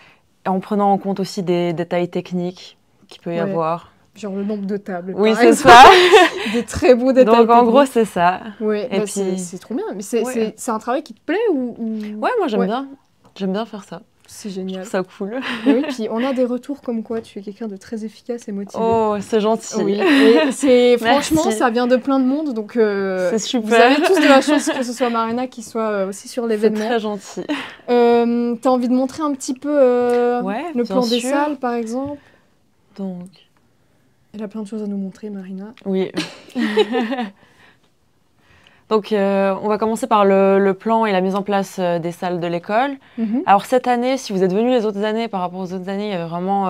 en prenant en compte aussi des détails techniques qu'il peut y avoir. Genre le nombre de tables. Oui, c'est ça. Des très beaux détails. Donc en gros, c'est ça. Ouais, bah, puis... c'est trop bien. Mais c'est un travail qui te plaît ou... Ouais, moi j'aime bien. J'aime bien faire ça. C'est génial. Je trouve ça cool. Oui, puis on a des retours comme quoi tu es quelqu'un de très efficace et motivé. Oh, c'est gentil. Oui, et franchement, ça vient de plein de monde, donc c'est super. Vous avez tous de la chance que ce soit Marina qui soit aussi sur l'événement. C'est très gentil. t'as envie de montrer un petit peu Ouais, le bien plan des sûr. salles, par exemple? Donc, Elle a plein de choses à nous montrer, Marina. oui. Donc, on va commencer par le plan et la mise en place des salles de l'école. Alors, cette année, si vous êtes venus les autres années, par rapport aux autres années, il y avait vraiment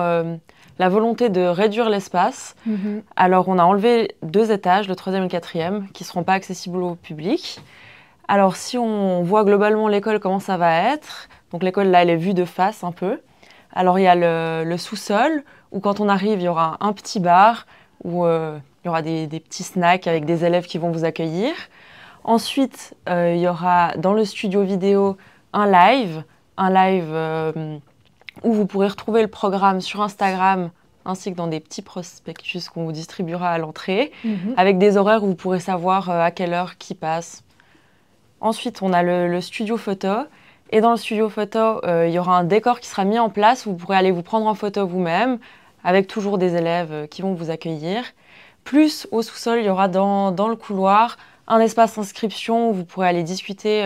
la volonté de réduire l'espace. Alors, on a enlevé 2 étages, le 3e et le 4e, qui ne seront pas accessibles au public. Alors, si on voit globalement l'école, comment ça va être, donc l'école, là, elle est vue de face un peu. Alors, il y a le sous-sol, où quand on arrive, il y aura un petit bar, où il y aura des petits snacks avec des élèves qui vont vous accueillir. Ensuite, il y aura dans le studio vidéo un live où vous pourrez retrouver le programme sur Instagram, ainsi que dans des petits prospectus qu'on vous distribuera à l'entrée, avec des horaires où vous pourrez savoir à quelle heure qui passe. Ensuite, on a le studio photo. Et dans le studio photo, il y aura un décor qui sera mis en place où vous pourrez aller vous prendre en photo vous-même, avec toujours des élèves qui vont vous accueillir. Plus au sous-sol, il y aura dans le couloir un espace inscription où vous pourrez aller discuter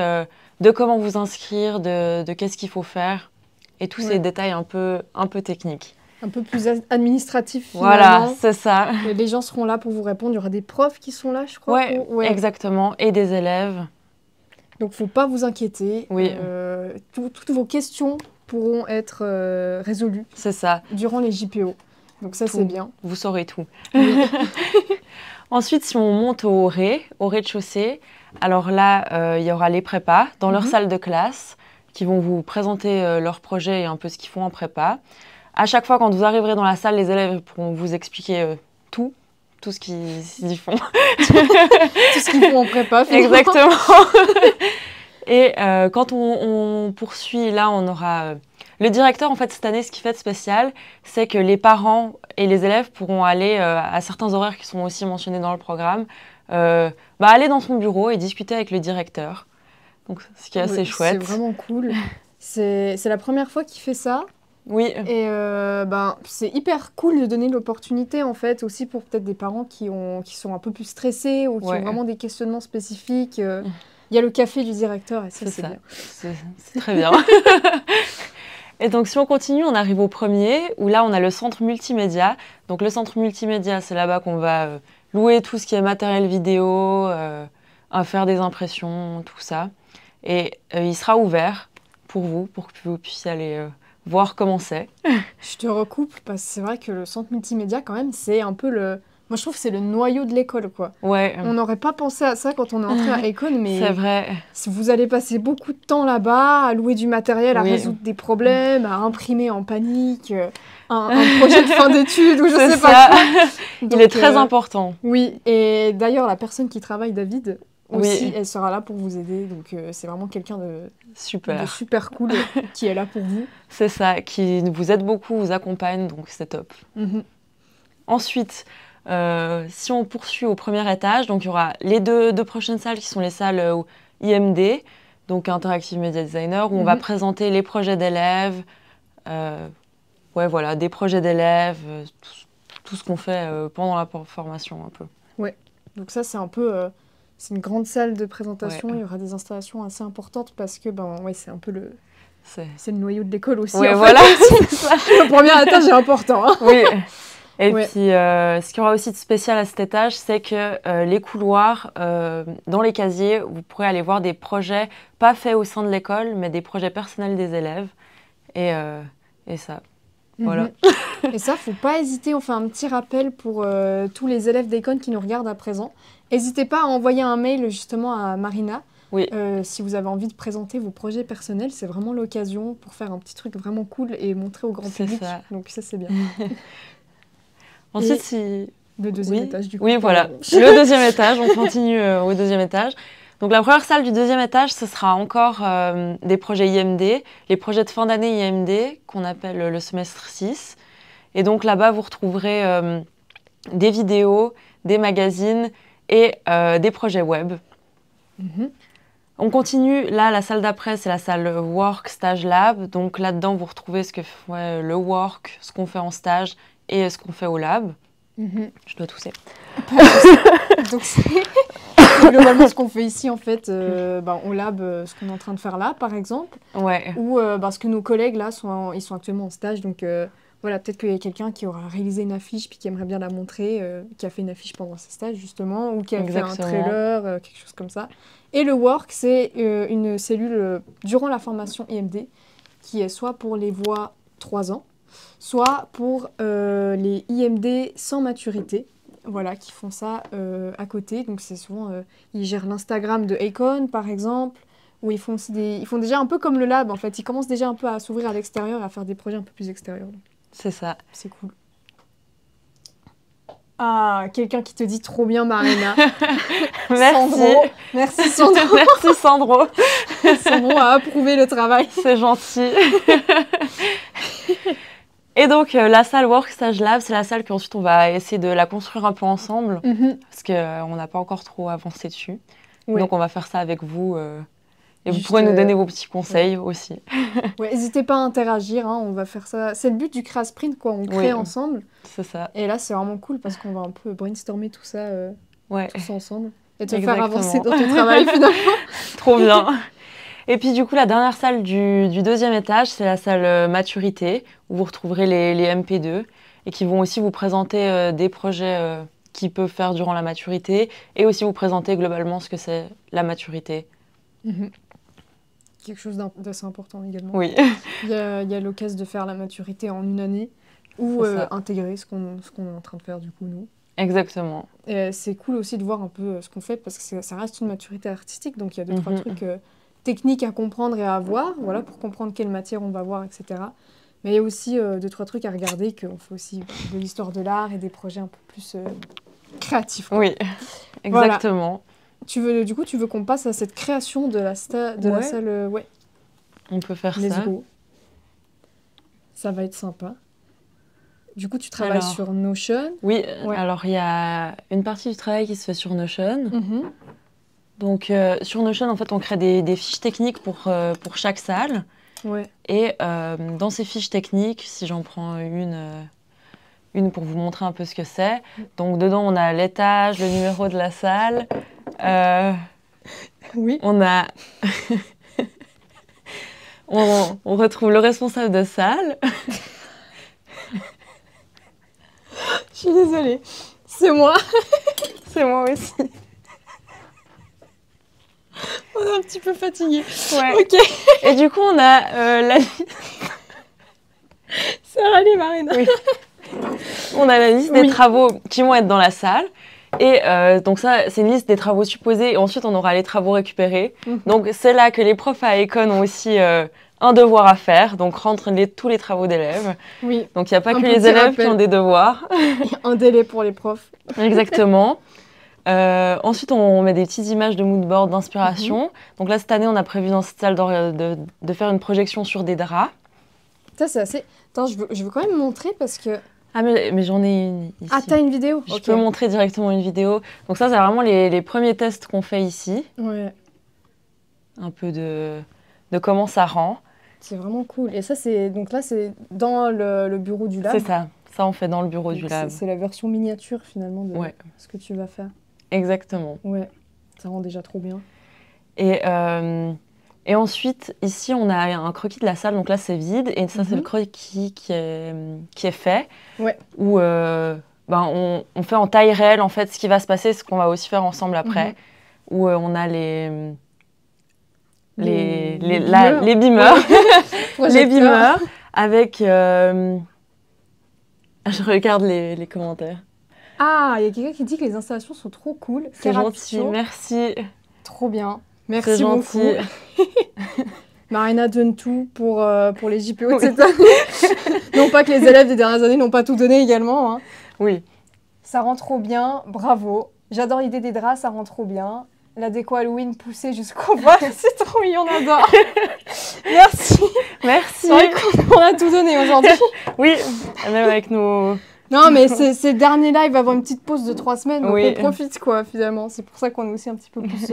de comment vous inscrire, de qu'est-ce qu'il faut faire, et tous ces détails un peu techniques. Un peu plus administratif, finalement. Voilà, c'est ça. Et les gens seront là pour vous répondre. Il y aura des profs qui sont là, je crois. Ouais, exactement, et des élèves. Donc, il ne faut pas vous inquiéter. Oui. Toutes vos questions pourront être résolues. C'est ça. Durant les JPO. Donc ça, c'est bien. Vous saurez tout. Oui. Ensuite, si on monte au rez-de-chaussée, alors là, il y aura les prépas dans leur salle de classe qui vont vous présenter leur projet et un peu ce qu'ils font en prépa. À chaque fois, quand vous arriverez dans la salle, les élèves pourront vous expliquer tout ce qu'ils font. Tout ce qu'ils font en prépa, finalement. Exactement. Et quand on poursuit, là, on aura... le directeur, en fait, cette année, ce qui fait de spécial, c'est que les parents et les élèves pourront aller à certains horaires qui sont aussi mentionnés dans le programme, aller dans son bureau et discuter avec le directeur. Donc, ce qui est assez chouette. C'est vraiment cool. C'est la première fois qu'il fait ça. Oui. Et c'est hyper cool de donner l'opportunité, en fait, aussi pour peut-être des parents qui sont un peu plus stressés ou qui ont vraiment des questionnements spécifiques. Il y a le café du directeur et ça, c'est bien. C'est très bien. Et donc, si on continue, on arrive au premier, où là, on a le centre multimédia. Donc, le centre multimédia, c'est là-bas qu'on va louer tout ce qui est matériel vidéo, faire des impressions, tout ça. Et il sera ouvert pour vous, pour que vous puissiez aller voir comment c'est. Je te recoupe, parce que c'est vrai que le centre multimédia, quand même, c'est un peu le... Moi, je trouve que c'est le noyau de l'école, quoi. Ouais. On n'aurait pas pensé à ça quand on est entré à Econ, mais... C'est vrai. Vous allez passer beaucoup de temps là-bas, à louer du matériel, à résoudre des problèmes, à imprimer en panique, un projet de fin d'études, ou je sais pas quoi. Donc, il est très important. Oui, et d'ailleurs, la personne qui travaille, David, aussi, elle sera là pour vous aider. Donc, c'est vraiment quelqu'un de super cool qui est là pour vous. C'est ça, qui vous aide beaucoup, vous accompagne, donc c'est top. Ensuite... si on poursuit au premier étage, donc il y aura les deux prochaines salles qui sont les salles IMD, donc Interactive Media Designer, où on va présenter les projets d'élèves, des projets d'élèves, tout ce qu'on fait pendant la formation un peu. Ouais, donc ça c'est un peu, c'est une grande salle de présentation, il y aura des installations assez importantes parce que c'est un peu c'est le noyau de l'école aussi. Ouais, voilà. Le premier étage est important. Hein. Oui. Et puis, ce qu'il y aura aussi de spécial à cet étage, c'est que les couloirs, dans les casiers, vous pourrez aller voir des projets pas faits au sein de l'école, mais des projets personnels des élèves. Et ça, voilà. Et ça, faut pas hésiter. On fait un petit rappel pour tous les élèves d'Econ qui nous regardent à présent. N'hésitez pas à envoyer un mail justement à Marina. Oui. Si vous avez envie de présenter vos projets personnels, c'est vraiment l'occasion pour faire un petit truc vraiment cool et montrer au grand public. Ça. Donc ça, c'est bien. Ensuite, le deuxième étage, du coup. Oui, voilà. Le deuxième étage, on continue au deuxième étage. Donc, la première salle du deuxième étage, ce sera encore des projets IMD, les projets de fin d'année IMD, qu'on appelle le semestre 6. Et donc, là-bas, vous retrouverez des vidéos, des magazines et des projets web. On continue. Là, la salle d'après, c'est la salle Work Stage Lab. Donc, là-dedans, vous retrouvez ce que fait le work, ce qu'on fait en stage, et ce qu'on fait au lab. Je dois tousser. Donc c'est globalement ce qu'on fait ici en fait, au lab, ce qu'on est en train de faire là par exemple, Ouais. ou parce que nos collègues là ils sont actuellement en stage, donc voilà, peut-être qu'il y a quelqu'un qui aura réalisé une affiche puis qui aimerait bien la montrer, qui a fait une affiche pendant ses stages justement, ou qui a fait un trailer, quelque chose comme ça. Et le work, c'est une cellule durant la formation IMD qui est soit pour les voies 3 ans, soit pour les IMD sans maturité, voilà, qui font ça à côté. Donc c'est souvent, ils gèrent l'Instagram de Akon par exemple, où ils font déjà un peu comme le lab en fait, ils commencent déjà un peu à s'ouvrir à l'extérieur et à faire des projets un peu plus extérieurs. C'est ça. C'est cool. Ah, quelqu'un qui te dit trop bien, Marina. Merci. Sandro. Merci, Sandro. Merci, Sandro. Sandro a approuvé le travail. C'est gentil. Et donc, la salle Work Stage Lab, c'est la salle qu'ensuite on va essayer de la construire un peu ensemble, parce qu'on n'a pas encore trop avancé dessus. Ouais. Donc, on va faire ça avec vous. Et vous pourrez nous donner vos petits conseils aussi. Ouais, n'hésitez pas à interagir, hein, on va faire ça. C'est le but du Créa Sprint, quoi. On crée ensemble. C'est ça. Et là, c'est vraiment cool parce qu'on va un peu brainstormer tout ça, tous ensemble. Et te Exactement. faire avancer dans ton travail, finalement. Trop bien. Et puis, du coup, la dernière salle du deuxième étage, c'est la salle maturité, où vous retrouverez les MP2 et qui vont aussi vous présenter des projets qu'ils peuvent faire durant la maturité et aussi vous présenter globalement ce que c'est la maturité. Quelque chose d'assez important également. Oui. Il y a l'occasion de faire la maturité en une année ou intégrer ce qu'on est en train de faire du coup nous. Exactement. Et c'est cool aussi de voir un peu ce qu'on fait parce que ça reste une maturité artistique, donc il y a 2-3 trucs techniques à comprendre et à voir, voilà, pour comprendre quelle matière on va voir, etc. Mais il y a aussi 2-3 trucs à regarder, qu'on fait aussi de l'histoire de l'art et des projets un peu plus créatifs. Quoi. Oui, exactement. Voilà. Tu veux qu'on passe à cette création de la salle ouais. On peut faire Let's ça. Go. Ça va être sympa. Du coup, tu travailles sur Notion. Oui, alors il y a une partie du travail qui se fait sur Notion. Donc sur Notion, en fait, on crée des fiches techniques pour chaque salle. Ouais. Et dans ces fiches techniques, si j'en prends une pour vous montrer un peu ce que c'est. Donc dedans, on a l'étage, le numéro de la salle. Oui. On a... on retrouve le responsable de salle. Je suis désolée. C'est moi. C'est moi aussi. On est un petit peu fatigués. Ouais. Ok. Et du coup, on a la liste... Ça va aller, Marina. Oui. On a la liste des travaux qui vont être dans la salle. Et donc ça, c'est une liste des travaux supposés. Et ensuite, on aura les travaux récupérés. Donc c'est là que les profs à Akon ont aussi un devoir à faire. Donc rendre tous les travaux d'élèves. Oui. Donc il n'y a pas que les élèves qui ont des devoirs. Un délai pour les profs. Exactement. Ensuite, on met des petites images de moodboard d'inspiration. Donc là, cette année, on a prévu dans cette salle de faire une projection sur des draps. Ça, c'est assez... Attends, je veux quand même montrer parce que... Ah, mais j'en ai une ici. Ah, t'as une vidéo? Je peux montrer directement une vidéo. Donc ça, c'est vraiment les premiers tests qu'on fait ici. Ouais. Un peu de comment ça rend. C'est vraiment cool. Et ça, c'est... Donc là, c'est dans le bureau du lab. C'est ça. Ça, on fait dans le bureau du lab. C'est la version miniature, finalement, de ce que tu vas faire. Exactement. Ouais. Ça rend déjà trop bien. Et ensuite, ici, on a un croquis de la salle. Donc là, c'est vide. Et ça, c'est le croquis qui est fait. Ouais. Où on fait en taille réelle, en fait, ce qui va se passer, ce qu'on va aussi faire ensemble après. Où on a les beamers. Les beamers avec... Je regarde les commentaires. Ah, il y a quelqu'un qui dit que les installations sont trop cool. C'est gentil, merci. Trop bien. Merci beaucoup. Marina donne tout pour les JPO de cette année. Non pas que les élèves des dernières années n'ont pas tout donné également. Hein. Oui. Ça rend trop bien, bravo. J'adore l'idée des draps, ça rend trop bien. La déco Halloween poussée jusqu'au bois, c'est trop mignon, on adore. Merci. Merci. C'est vrai qu'on a tout donné aujourd'hui. Oui, même avec nos... Non, mais ces derniers lives avant une petite pause de 3 semaines, donc on profite, quoi, finalement. C'est pour ça qu'on est aussi un petit peu plus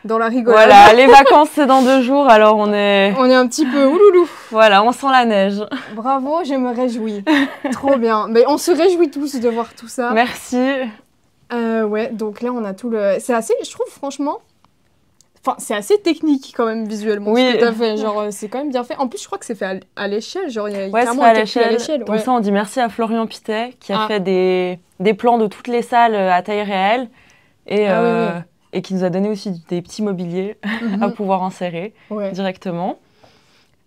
dans la rigolade. Voilà, les vacances c'est dans 2 jours, alors on est Un petit peu ouloulou. voilà, on sent la neige. Bravo, je me réjouis. Trop bien. Mais on se réjouit tous de voir tout ça. Merci. Ouais, donc là on a tout le. C'est assez, je trouve franchement. Enfin, c'est assez technique quand même visuellement Oui. ce que t'as fait. Genre, c'est quand même bien fait. En plus, je crois que c'est fait à l'échelle. Genre, il y a Ouais, c'est clairement fait un à calcul à l'échelle. l'échelle. Donc Ouais. ça, on dit merci à Florian Pitet qui a Ah. fait des plans de toutes les salles à taille réelle et, Ah oui, oui. et qui nous a donné aussi des petits mobiliers à Mhm. pouvoir insérer Ouais. directement.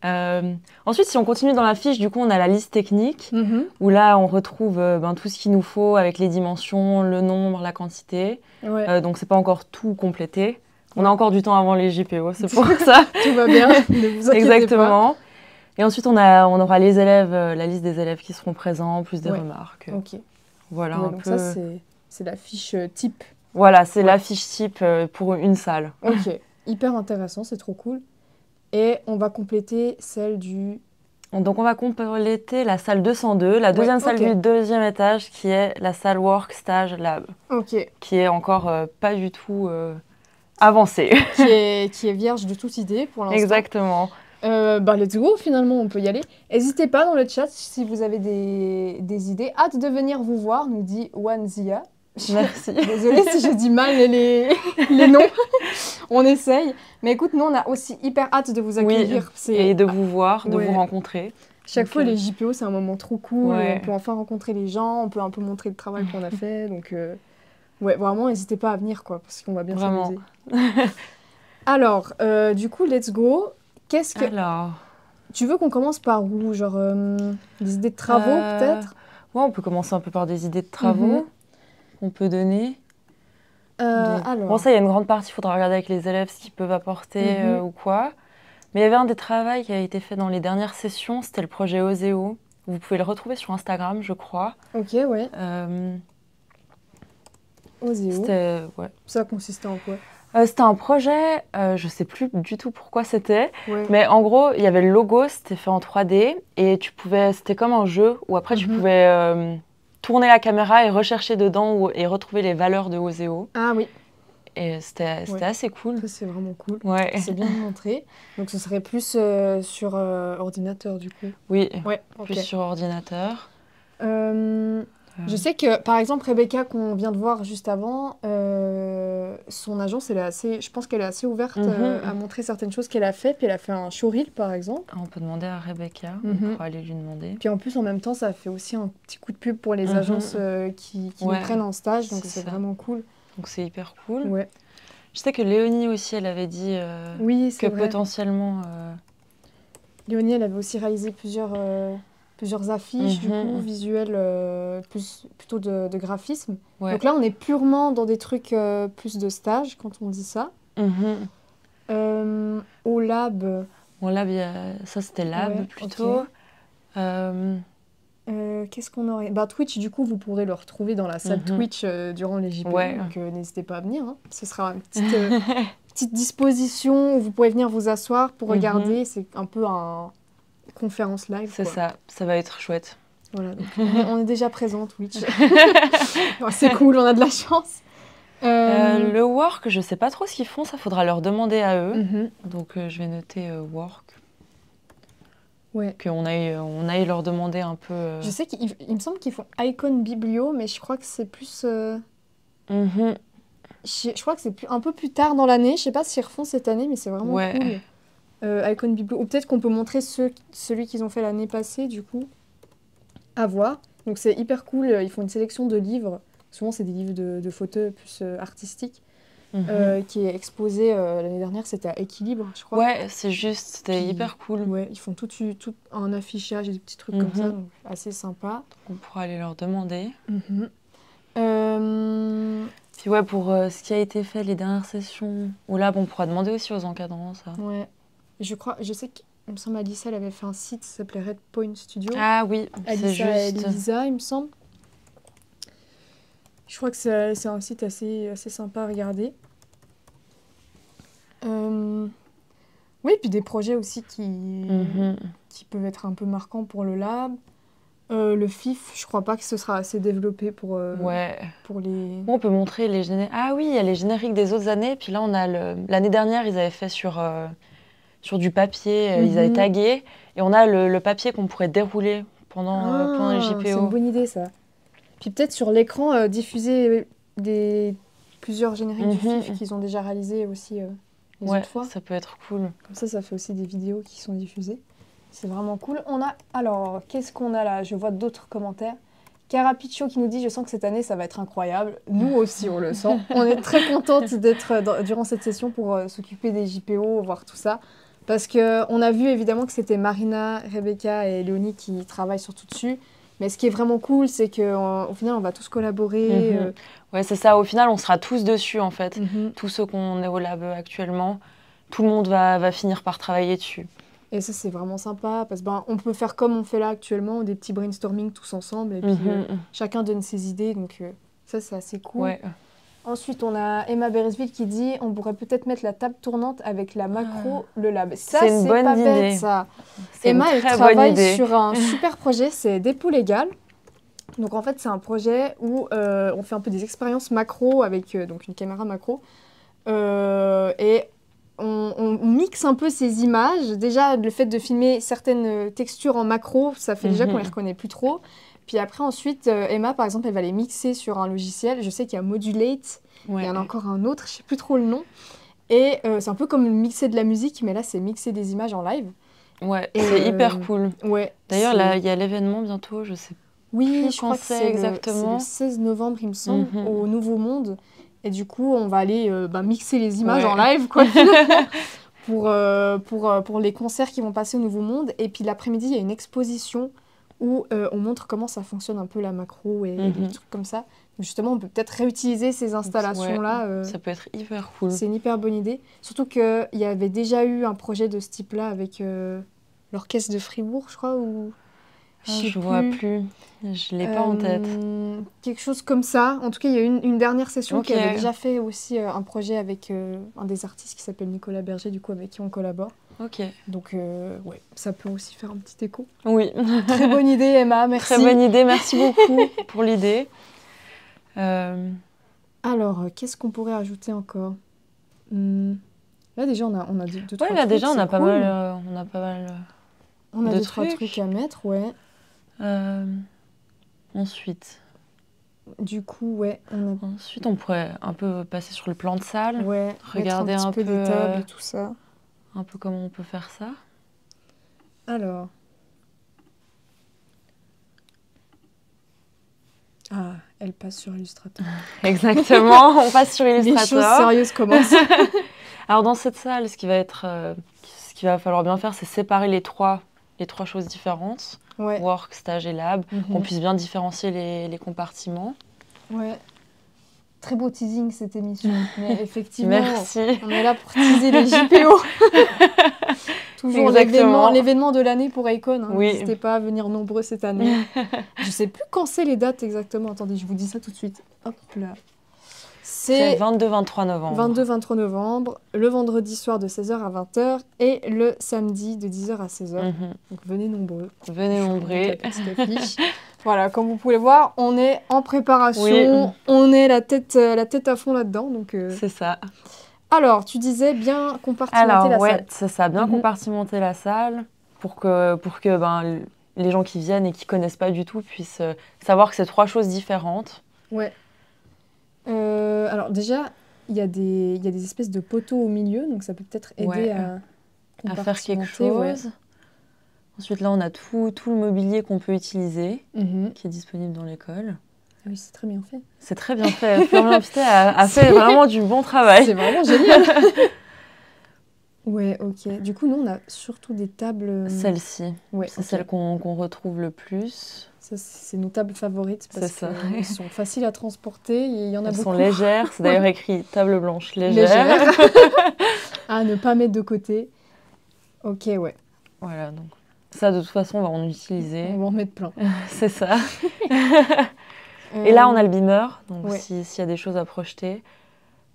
Ensuite, si on continue dans la fiche, du coup, on a la liste technique Mhm. où là, on retrouve tout ce qu'il nous faut avec les dimensions, le nombre, la quantité. Ouais. Donc, c'est pas encore tout complété. On a Ouais. encore du temps avant les JPO, c'est pour ça. Tout va bien. Ne vous inquiétez Exactement. Et ensuite, on aura les élèves, la liste des élèves qui seront présents, plus des Ouais. remarques. pas. Ok. Voilà, Ouais, un donc peu. ça, c'est la fiche type. Voilà, c'est Ouais. la fiche type pour une salle. Ok. Hyper intéressant, c'est trop cool. Et on va compléter celle du. Donc, on va compléter la salle 202, la deuxième salle ok. du deuxième étage, qui est la salle Work Stage Lab, Ok. qui est encore pas du tout avancée. qui est vierge de toute idée pour l'instant. Exactement. Let's go, finalement, on peut y aller. N'hésitez pas dans le chat si vous avez des idées. Hâte de venir vous voir, nous dit Wanzia. Merci. Désolée si je dis mal les noms. On essaye. Mais écoute, nous, on a aussi hyper hâte de vous accueillir. Et de vous voir, de Ouais. vous rencontrer. Chaque Donc, fois, les JPO, c'est un moment trop cool. Ouais. On peut enfin rencontrer les gens, on peut un peu montrer le travail qu'on a fait. Donc, ouais, vraiment, n'hésitez pas à venir, quoi, parce qu'on va bien Vraiment. s'amuser. Alors, du coup, let's go. Qu'est-ce que... Alors, Tu veux qu'on commence par où? Genre, des idées de travaux, peut-être? ouais, on peut commencer un peu par des idées de travaux qu'on peut donner. Donc, Alors... bon, ça, il y a une grande partie, il faudra regarder avec les élèves ce qu'ils peuvent apporter ou quoi. Mais il y avait un des travaux qui a été fait dans les dernières sessions, c'était le projet Oseo. Vous pouvez le retrouver sur Instagram, je crois. Ok, ouais. Oseo. C'était ouais. Ça consistait en quoi? C'était un projet, je sais plus du tout pourquoi c'était, Ouais. mais en gros, il y avait le logo, c'était fait en 3D, et c'était comme un jeu où après tu pouvais tourner la caméra et rechercher dedans et retrouver les valeurs de Oseo. Ah oui, Et c'était assez cool. ça c'est vraiment cool. Ouais. C'est bien montré. Donc ce serait plus sur ordinateur du coup. Oui, Ouais, plus sur ordinateur. Je sais que, par exemple, Rebecca, qu'on vient de voir juste avant, son agence, je pense qu'elle est assez ouverte à montrer certaines choses qu'elle a fait. Puis elle a fait un showreel, par exemple. On peut demander à Rebecca, on pourra aller lui demander. Puis en plus, en même temps, ça fait aussi un petit coup de pub pour les agences qui nous prennent en stage. Donc c'est vraiment cool. Donc c'est hyper cool. Ouais. Je sais que Léonie aussi, elle avait dit oui, que vrai. Potentiellement... Léonie, elle avait aussi réalisé plusieurs affiches, du coup, visuelles, plutôt de graphisme. Ouais. Donc là, on est purement dans des trucs plus de stage, quand on dit ça. Au lab... Bon, lab, ça c'était lab plutôt. Okay. Qu'est-ce qu'on aurait? Twitch, du coup, vous pourrez le retrouver dans la salle Twitch durant les JPO, donc n'hésitez pas à venir. Hein. Ce sera une petite disposition où vous pourrez venir vous asseoir pour regarder. C'est un peu un conférence live. C'est ça va être chouette. Voilà, donc on est déjà présent Twitch. C'est cool, on a de la chance. Le work, je sais pas trop ce qu'ils font, ça faudra leur demander à eux. Donc je vais noter work. Ouais. Qu'on aille leur demander un peu... Je sais qu'il me semble qu'ils font Icon Biblio, mais je crois que c'est plus... Je crois que c'est un peu plus tard dans l'année. Je sais pas s'ils refont cette année, mais c'est vraiment cool. Icon Biblio. Ou peut-être qu'on peut montrer celui qu'ils ont fait l'année passée, du coup. À voir. Donc c'est hyper cool. Ils font une sélection de livres. Souvent, c'est des livres de photos plus artistiques. Qui est exposé l'année dernière, c'était à Équilibre, je crois. Ouais, c'est juste, c'était hyper cool. Ouais, ils font tout un affichage et des petits trucs comme ça, donc assez sympa. Donc on pourra aller leur demander. Puis ouais, pour ce qui a été fait les dernières sessions, au lab, on pourra demander aussi aux encadrants, ça. Ouais. Je sais qu'il me semble Alissa, elle avait fait un site qui s'appelait Red Point Studio. Ah oui, c'est juste. Alissa et Lisa, il me semble. Je crois que c'est un site assez sympa à regarder. Oui, puis des projets aussi qui peuvent être un peu marquants pour le lab. Le FIF, je crois pas que ce sera assez développé pour les... On peut montrer les génériques. Ah oui, il y a les génériques des autres années. Puis là, on a l'année dernière, ils avaient fait sur du papier, ils avaient tagué. Et on a le papier qu'on pourrait dérouler pendant les JPO. C'est une bonne idée, ça. Puis peut-être sur l'écran, diffuser plusieurs génériques du FIF qu'ils ont déjà réalisés aussi les autres fois. Ça peut être cool. Comme ça fait aussi des vidéos qui sont diffusées. C'est vraiment cool. Alors, qu'est-ce qu'on a là? Je vois d'autres commentaires. Carapicho qui nous dit « Je sens que cette année, ça va être incroyable. » Nous aussi, on le sent. On est très contente d'être durant cette session pour s'occuper des JPO, voir tout ça. Parce qu'on a vu évidemment que c'était Marina, Rebecca et Léonie qui travaillent surtout dessus. Mais ce qui est vraiment cool, c'est qu'au final, on va tous collaborer. Ouais, c'est ça. Au final, on sera tous dessus, en fait. Tous ceux qu'on est au lab actuellement, tout le monde va finir par travailler dessus. Et ça, c'est vraiment sympa, parce qu'on peut faire comme on fait là actuellement, des petits brainstorming tous ensemble, et puis chacun donne ses idées, donc ça, c'est assez cool. Ouais. Ensuite, on a Emma Beresville qui dit « On pourrait peut-être mettre la table tournante avec la macro, le lab. » Ça, c'est pas bête, ça. Emma, elle travaille sur un super projet, c'est Dépôt légal. Donc en fait, c'est un projet où on fait un peu des expériences macro avec donc une caméra macro. Et on mixe un peu ces images. Déjà, le fait de filmer certaines textures en macro, ça fait déjà qu'on les reconnaît plus trop. Puis après, ensuite, Emma, par exemple, elle va les mixer sur un logiciel. Je sais qu'il y a Modulate, il y en a encore un autre, je sais plus trop le nom. Et c'est un peu comme mixer de la musique, mais là, c'est mixer des images en live. Ouais, c'est hyper cool. Ouais, d'ailleurs, là, il y a l'événement bientôt, je sais pas. Oui, je crois que c'est exactement. C'est le 16 novembre, il me semble, au Nouveau Monde. Et du coup, on va aller mixer les images en live, quoi, pour les concerts qui vont passer au Nouveau Monde. Et puis l'après-midi, il y a une exposition où on montre comment ça fonctionne un peu la macro et des trucs comme ça. Donc justement, on peut peut-être réutiliser ces installations-là. Ça peut être hyper cool. C'est une hyper bonne idée. Surtout qu'il y avait déjà eu un projet de ce type-là avec l'orchestre de Fribourg, je crois, ou... Je vois plus. Je l'ai pas en tête. Quelque chose comme ça. En tout cas, il y a eu une dernière session qui avait déjà fait aussi un projet avec un des artistes qui s'appelle Nicolas Berger, du coup, avec qui on collabore. Ok. Donc, ouais, ça peut aussi faire un petit écho. Oui. Très bonne idée, Emma, merci. Très bonne idée, merci beaucoup pour l'idée. Alors, qu'est-ce qu'on pourrait ajouter encore? Là, déjà, on a deux, trois trucs. Là, déjà, on a pas mal on a de deux, trois trucs à mettre, ouais. Ensuite. Du coup, ouais. Ensuite, on pourrait un peu passer sur le plan de salle. Ouais, regarder un peu des tables et tout ça. Un peu comment on peut faire ça. Alors. Ah, elle passe sur Illustrator. Exactement, on passe sur Illustrator. Les choses sérieuses commencent. Alors, dans cette salle, ce qu'il va falloir bien faire, c'est séparer les trois choses différentes. Ouais. Work, stage et lab, qu'on puisse bien différencier les compartiments. Ouais. Très beau teasing cette émission. Mais effectivement, merci. On est là pour teaser les JPO. Toujours l'événement de l'année pour Icon. Hein. Oui. N'hésitez pas à venir nombreux cette année. Je ne sais plus quand c'est les dates exactement. Attendez, je vous dis ça tout de suite. Hop là. C'est 22-23 novembre. 22-23 novembre, le vendredi soir de 16h à 20h et le samedi de 10h à 16h. Donc venez nombreux. Venez nombreux. Voilà, comme vous pouvez voir, on est en préparation, on est la tête à fond là-dedans. C'est ça. Alors, tu disais bien compartimenter la salle. C'est ça, bien compartimenter la salle pour que les gens qui viennent et qui ne connaissent pas du tout puissent savoir que c'est trois choses différentes. Ouais. Alors déjà, il y a des espèces de poteaux au milieu, donc ça peut peut-être aider à faire quelque chose. Ouais. Ensuite, là, on a tout le mobilier qu'on peut utiliser, qui est disponible dans l'école. Ah oui, c'est très bien fait. C'est très bien fait. Florian Pité a fait vraiment du bon travail. C'est vraiment génial. Ouais, ok. Du coup, nous, on a surtout des tables... Celle-ci, c'est celle qu'on retrouve le plus. Ça, c'est nos tables favorites parce qu'elles sont faciles à transporter. Il y en a beaucoup. Elles sont légères. C'est d'ailleurs écrit table blanche légère. À ne pas mettre de côté. Ok, ouais. Voilà, donc ça, de toute façon, on va en utiliser. On va en mettre plein. C'est ça. Et là, on a le beamer. Donc, s'il y a des choses à projeter...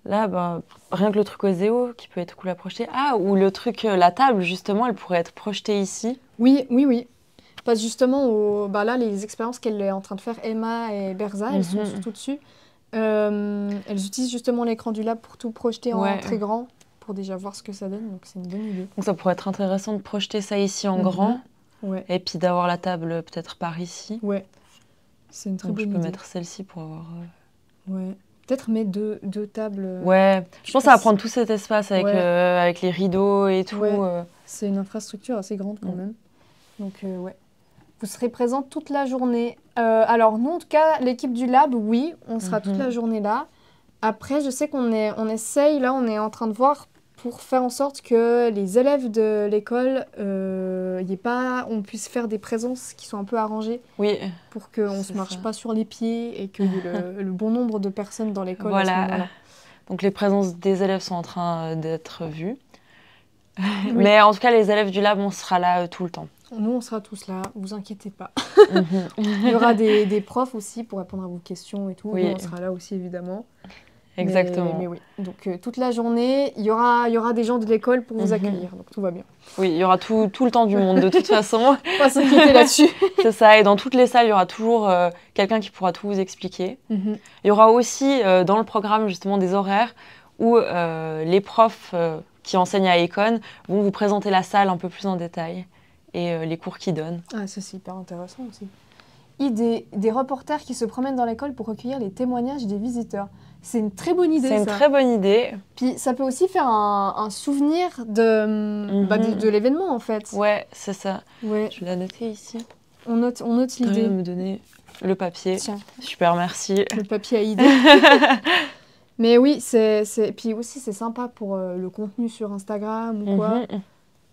Là, rien que le truc Oseo qui peut être cool à projeter. Ah, ou le truc, la table, justement, elle pourrait être projetée ici. Oui. passe justement bah là, les expériences qu'elle est en train de faire, Emma et Berza, elles sont surtout dessus. Elles utilisent justement l'écran du lab pour tout projeter en très grand, pour déjà voir ce que ça donne, donc c'est une bonne idée. Donc ça pourrait être intéressant de projeter ça ici en grand, et puis d'avoir la table peut-être par ici. Ouais, c'est une très bonne idée. Je peux mettre celle-ci pour avoir... Ouais, peut-être mettre deux tables. Ouais, je pense que ça va prendre tout cet espace avec, avec les rideaux et tout. Ouais. C'est une infrastructure assez grande quand même. Donc ouais. Vous serez présente toute la journée. Alors nous, en tout cas, l'équipe du lab, oui, on sera toute la journée là. Après, je sais qu'on essaye, là, on est en train de voir pour faire en sorte que les élèves de l'école, on puisse faire des présences qui sont un peu arrangées. Oui. Pour qu'on ne se marche pas sur les pieds et qu'il y ait le bon nombre de personnes dans l'école. Voilà. Donc les présences des élèves sont en train d'être vues. Mais en tout cas, les élèves du lab, on sera là tout le temps. Nous, on sera tous là, vous inquiétez pas. Il y aura des profs aussi pour répondre à vos questions et tout. Oui. Nous, on sera là aussi, évidemment. Exactement. Mais oui, donc toute la journée, il y aura des gens de l'école pour vous accueillir, donc tout va bien. Oui, il y aura tout le temps du monde, de toute façon. Pas s'inquiéter là-dessus. C'est ça, et dans toutes les salles, il y aura toujours quelqu'un qui pourra tout vous expliquer. Il y aura aussi dans le programme, justement, des horaires où les profs qui enseignent à Econ vont vous présenter la salle un peu plus en détail et les cours qu'ils donnent. Ah, ça c'est hyper intéressant aussi. Des reporters qui se promènent dans l'école pour recueillir les témoignages des visiteurs. C'est une très bonne idée, ça. C'est une très bonne idée. Puis ça peut aussi faire un souvenir de l'événement, en fait. Ouais, c'est ça. Ouais. Je vais la noter ici. On note l'idée. Tu me donner le papier. Tiens. Super, merci. Le papier à idée. Mais oui, puis aussi c'est sympa pour le contenu sur Instagram ou quoi.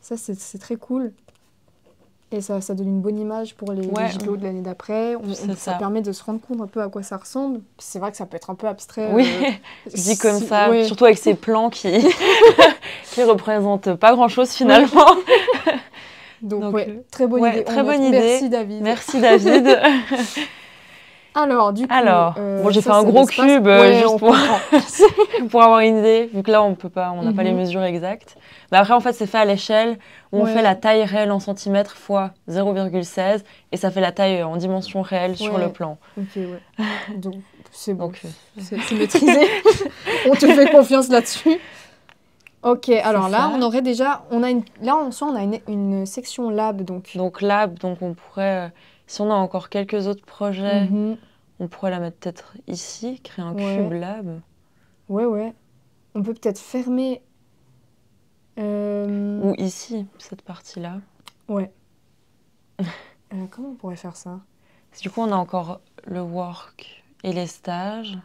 Ça, c'est très cool. Et ça donne une bonne image pour les JPO de l'année d'après. Ça permet de se rendre compte un peu à quoi ça ressemble. C'est vrai que ça peut être un peu abstrait. Oui, dit comme ça, surtout avec ces plans qui représentent pas grand-chose finalement. Donc très bonne idée. Très bonne idée. Merci David. Merci David. Alors, du coup... bon, j'ai fait un gros cube juste pour avoir une idée, vu que là, on n'a pas les mesures exactes. Mais après, en fait, c'est fait à l'échelle où on fait la taille réelle en centimètres fois 0,16 et ça fait la taille en dimension réelle sur le plan. Ok, ouais. Donc, c'est bon. C'est maîtrisé. On te fait confiance là-dessus. Ok, alors là, on aurait déjà... Là, en soi, on a une section lab, donc... Donc, lab, donc on pourrait... Si on a encore quelques autres projets, on pourrait la mettre peut-être ici, créer un cube lab. Ouais. On peut peut-être fermer... Ou ici, cette partie-là. Ouais. Comment on pourrait faire ça? Du coup, on a encore le work et les stages.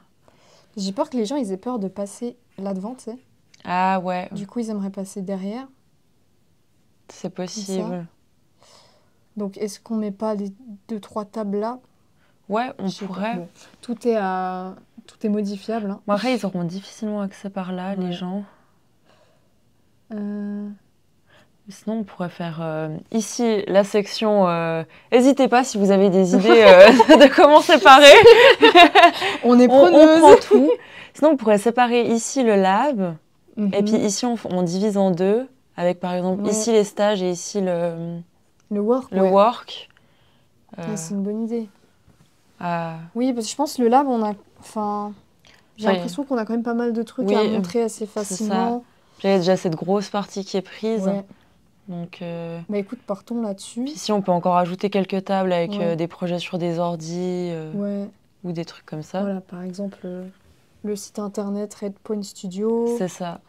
J'ai peur que les gens ils aient peur de passer là devant, tu sais. Ah ouais. Du coup, ils aimeraient passer derrière. C'est possible. Donc, est-ce qu'on met pas les 2-3 tables là? Ouais, on pourrait. Bon, tout est modifiable. Hein. Bon, après, ils auront difficilement accès par là, les gens. Sinon, on pourrait faire ici la section... N'hésitez pas si vous avez des idées de comment séparer. On est preneuse. On prend tout. Sinon, on pourrait séparer ici le lab. Et puis ici, on divise en deux. Avec, par exemple, ici les stages et ici le work. C'est une bonne idée. Oui, parce que je pense que le lab, j'ai l'impression qu'on a quand même pas mal de trucs à montrer assez facilement. Il y a déjà cette grosse partie qui est prise. Ouais. Donc, bah écoute, partons là-dessus. Puis ici, on peut encore ajouter quelques tables avec des projets sur des ordis ou des trucs comme ça. Voilà, par exemple, le site internet Red Point Studio. C'est ça.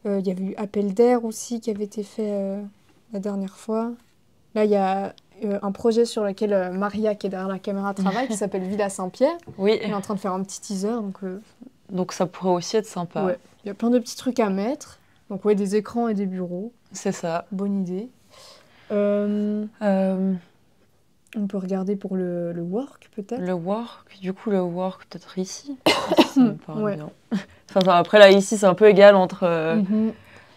Il y avait eu Appel d'air aussi qui avait été fait la dernière fois. Là, il y a un projet sur lequel Maria, qui est derrière la caméra, travaille, qui s'appelle Villa Saint-Pierre. Oui. Elle est en train de faire un petit teaser. Donc ça pourrait aussi être sympa. Ouais. Il y a plein de petits trucs à mettre. Donc des écrans et des bureaux. C'est ça. Bonne idée. On peut regarder pour le work, peut-être. Le work, peut-être ici. Ça me paraît bien. Après, là, ici, c'est un peu égal entre...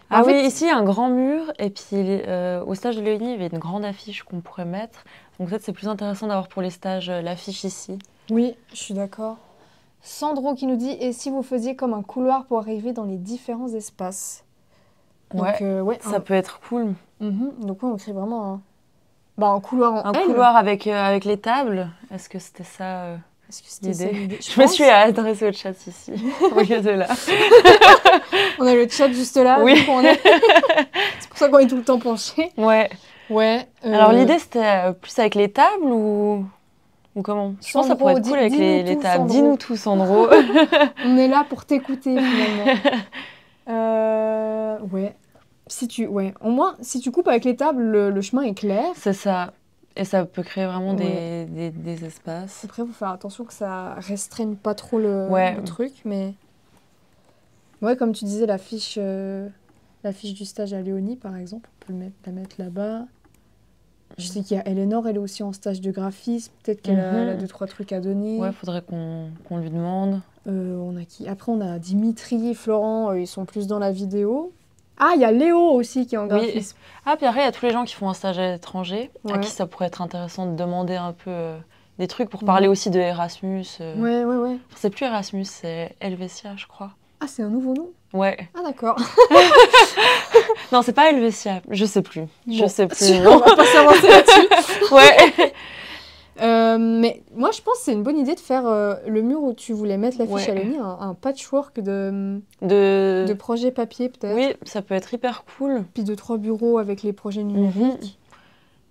Ah oui, ici, il y a un grand mur. Et puis, au stage de Léonie, il y avait une grande affiche qu'on pourrait mettre. Donc, peut-être c'est plus intéressant d'avoir pour les stages l'affiche ici. Oui, je suis d'accord. Sandro qui nous dit « Et si vous faisiez comme un couloir pour arriver dans les différents espaces ?» Donc, ça peut être cool. Donc, on crée vraiment Bah, un couloir en Un L. couloir avec les tables. Est-ce que c'était ça Est-ce que c'était ça l'idée? l'idée? Je me suis adressée au chat ici, au lieu de là. On a le chat juste là. Oui. Du coup, c'est pour ça qu'on est tout le temps penché. Ouais. Ouais. Alors l'idée c'était plus avec les tables ou comment? Je pense que ça pourrait être cool avec les tables. Dis-nous tout, Sandro. On est là pour t'écouter finalement. Ouais. Au moins, si tu coupes avec les tables, le chemin est clair. C'est ça. Et ça peut créer vraiment des espaces. Après, il faut faire attention que ça restreigne pas trop le truc, mais... Ouais, comme tu disais, la fiche du stage à Léonie, par exemple, on peut la mettre là-bas. Je sais qu'il y a Eleanor, elle est aussi en stage de graphisme. Peut-être qu'elle a 2-3 trucs à donner. Ouais, faudrait qu'on lui demande. On a qui? Après, on a Dimitri et Florent, ils sont plus dans la vidéo. Ah, il y a Léo aussi qui est en graphisme. Oui. Ah, puis après, il y a tous les gens qui font un stage à l'étranger, à Ouais. qui ça pourrait être intéressant de demander un peu des trucs pour parler aussi de Erasmus. Ouais. Enfin, c'est plus Erasmus, c'est Helvetia, je crois. Ah, c'est un nouveau nom? Ouais. Ah, d'accord. Non, c'est pas Helvetia, je sais plus. Je Bon. sais plus. On va pas s'avancer là-dessus. Ouais. Mais moi, je pense que c'est une bonne idée de faire le mur où tu voulais mettre la fiche à Léonie, un patchwork de projets papier peut-être. Oui, ça peut être hyper cool. Puis 2-3 bureaux avec les projets numériques.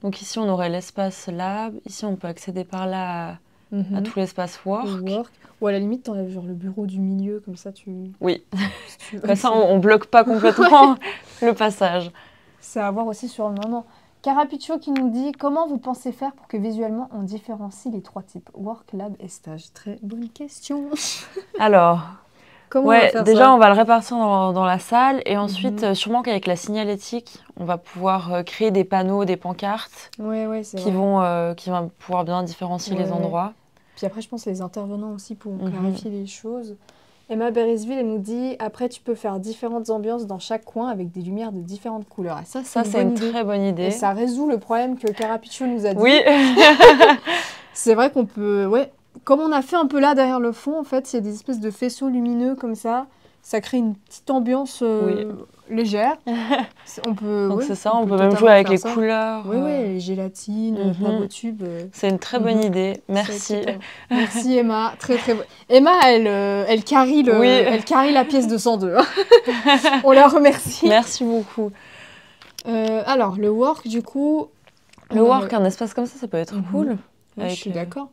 Donc ici, on aurait l'espace lab. Ici, on peut accéder par là à tout l'espace work. Ou à la limite, t'enlèves genre le bureau du milieu, comme ça tu... Oui. Si tu veux. Comme ça, on bloque pas complètement le passage. C'est à voir aussi sur le moment. Carapicho qui nous dit « Comment vous pensez faire pour que visuellement on différencie les 3 types, work, lab et stage ?» Très bonne question. Alors, Comment on va faire déjà ça? on va le répartir dans la salle et ensuite, sûrement qu'avec la signalétique, on va pouvoir créer des panneaux, des pancartes Ouais, c'est qui vrai. vont pouvoir bien différencier les endroits. Puis après, je pense que les intervenants aussi pourront clarifier les choses. Emma Beresville, elle nous dit « Après, tu peux faire différentes ambiances dans chaque coin avec des lumières de différentes couleurs. » Et ça, c'est une très bonne idée. Et ça résout le problème que Carapicho nous a dit. Oui. C'est vrai qu'on peut... Ouais, comme on a fait un peu là derrière le fond, en fait, il y a des espèces de faisceaux lumineux comme ça. Ça crée une petite ambiance légère. On peut, donc c'est ça, on peut même jouer avec les couleurs. Oui, les gélatines, pavotubes. C'est une très bonne idée, merci. Merci Emma, très très bonne. Emma, elle carie la pièce de 102. On la remercie. Merci beaucoup. Alors, le work, du coup... Le work, un espace comme ça peut être cool. Ouais, je suis d'accord.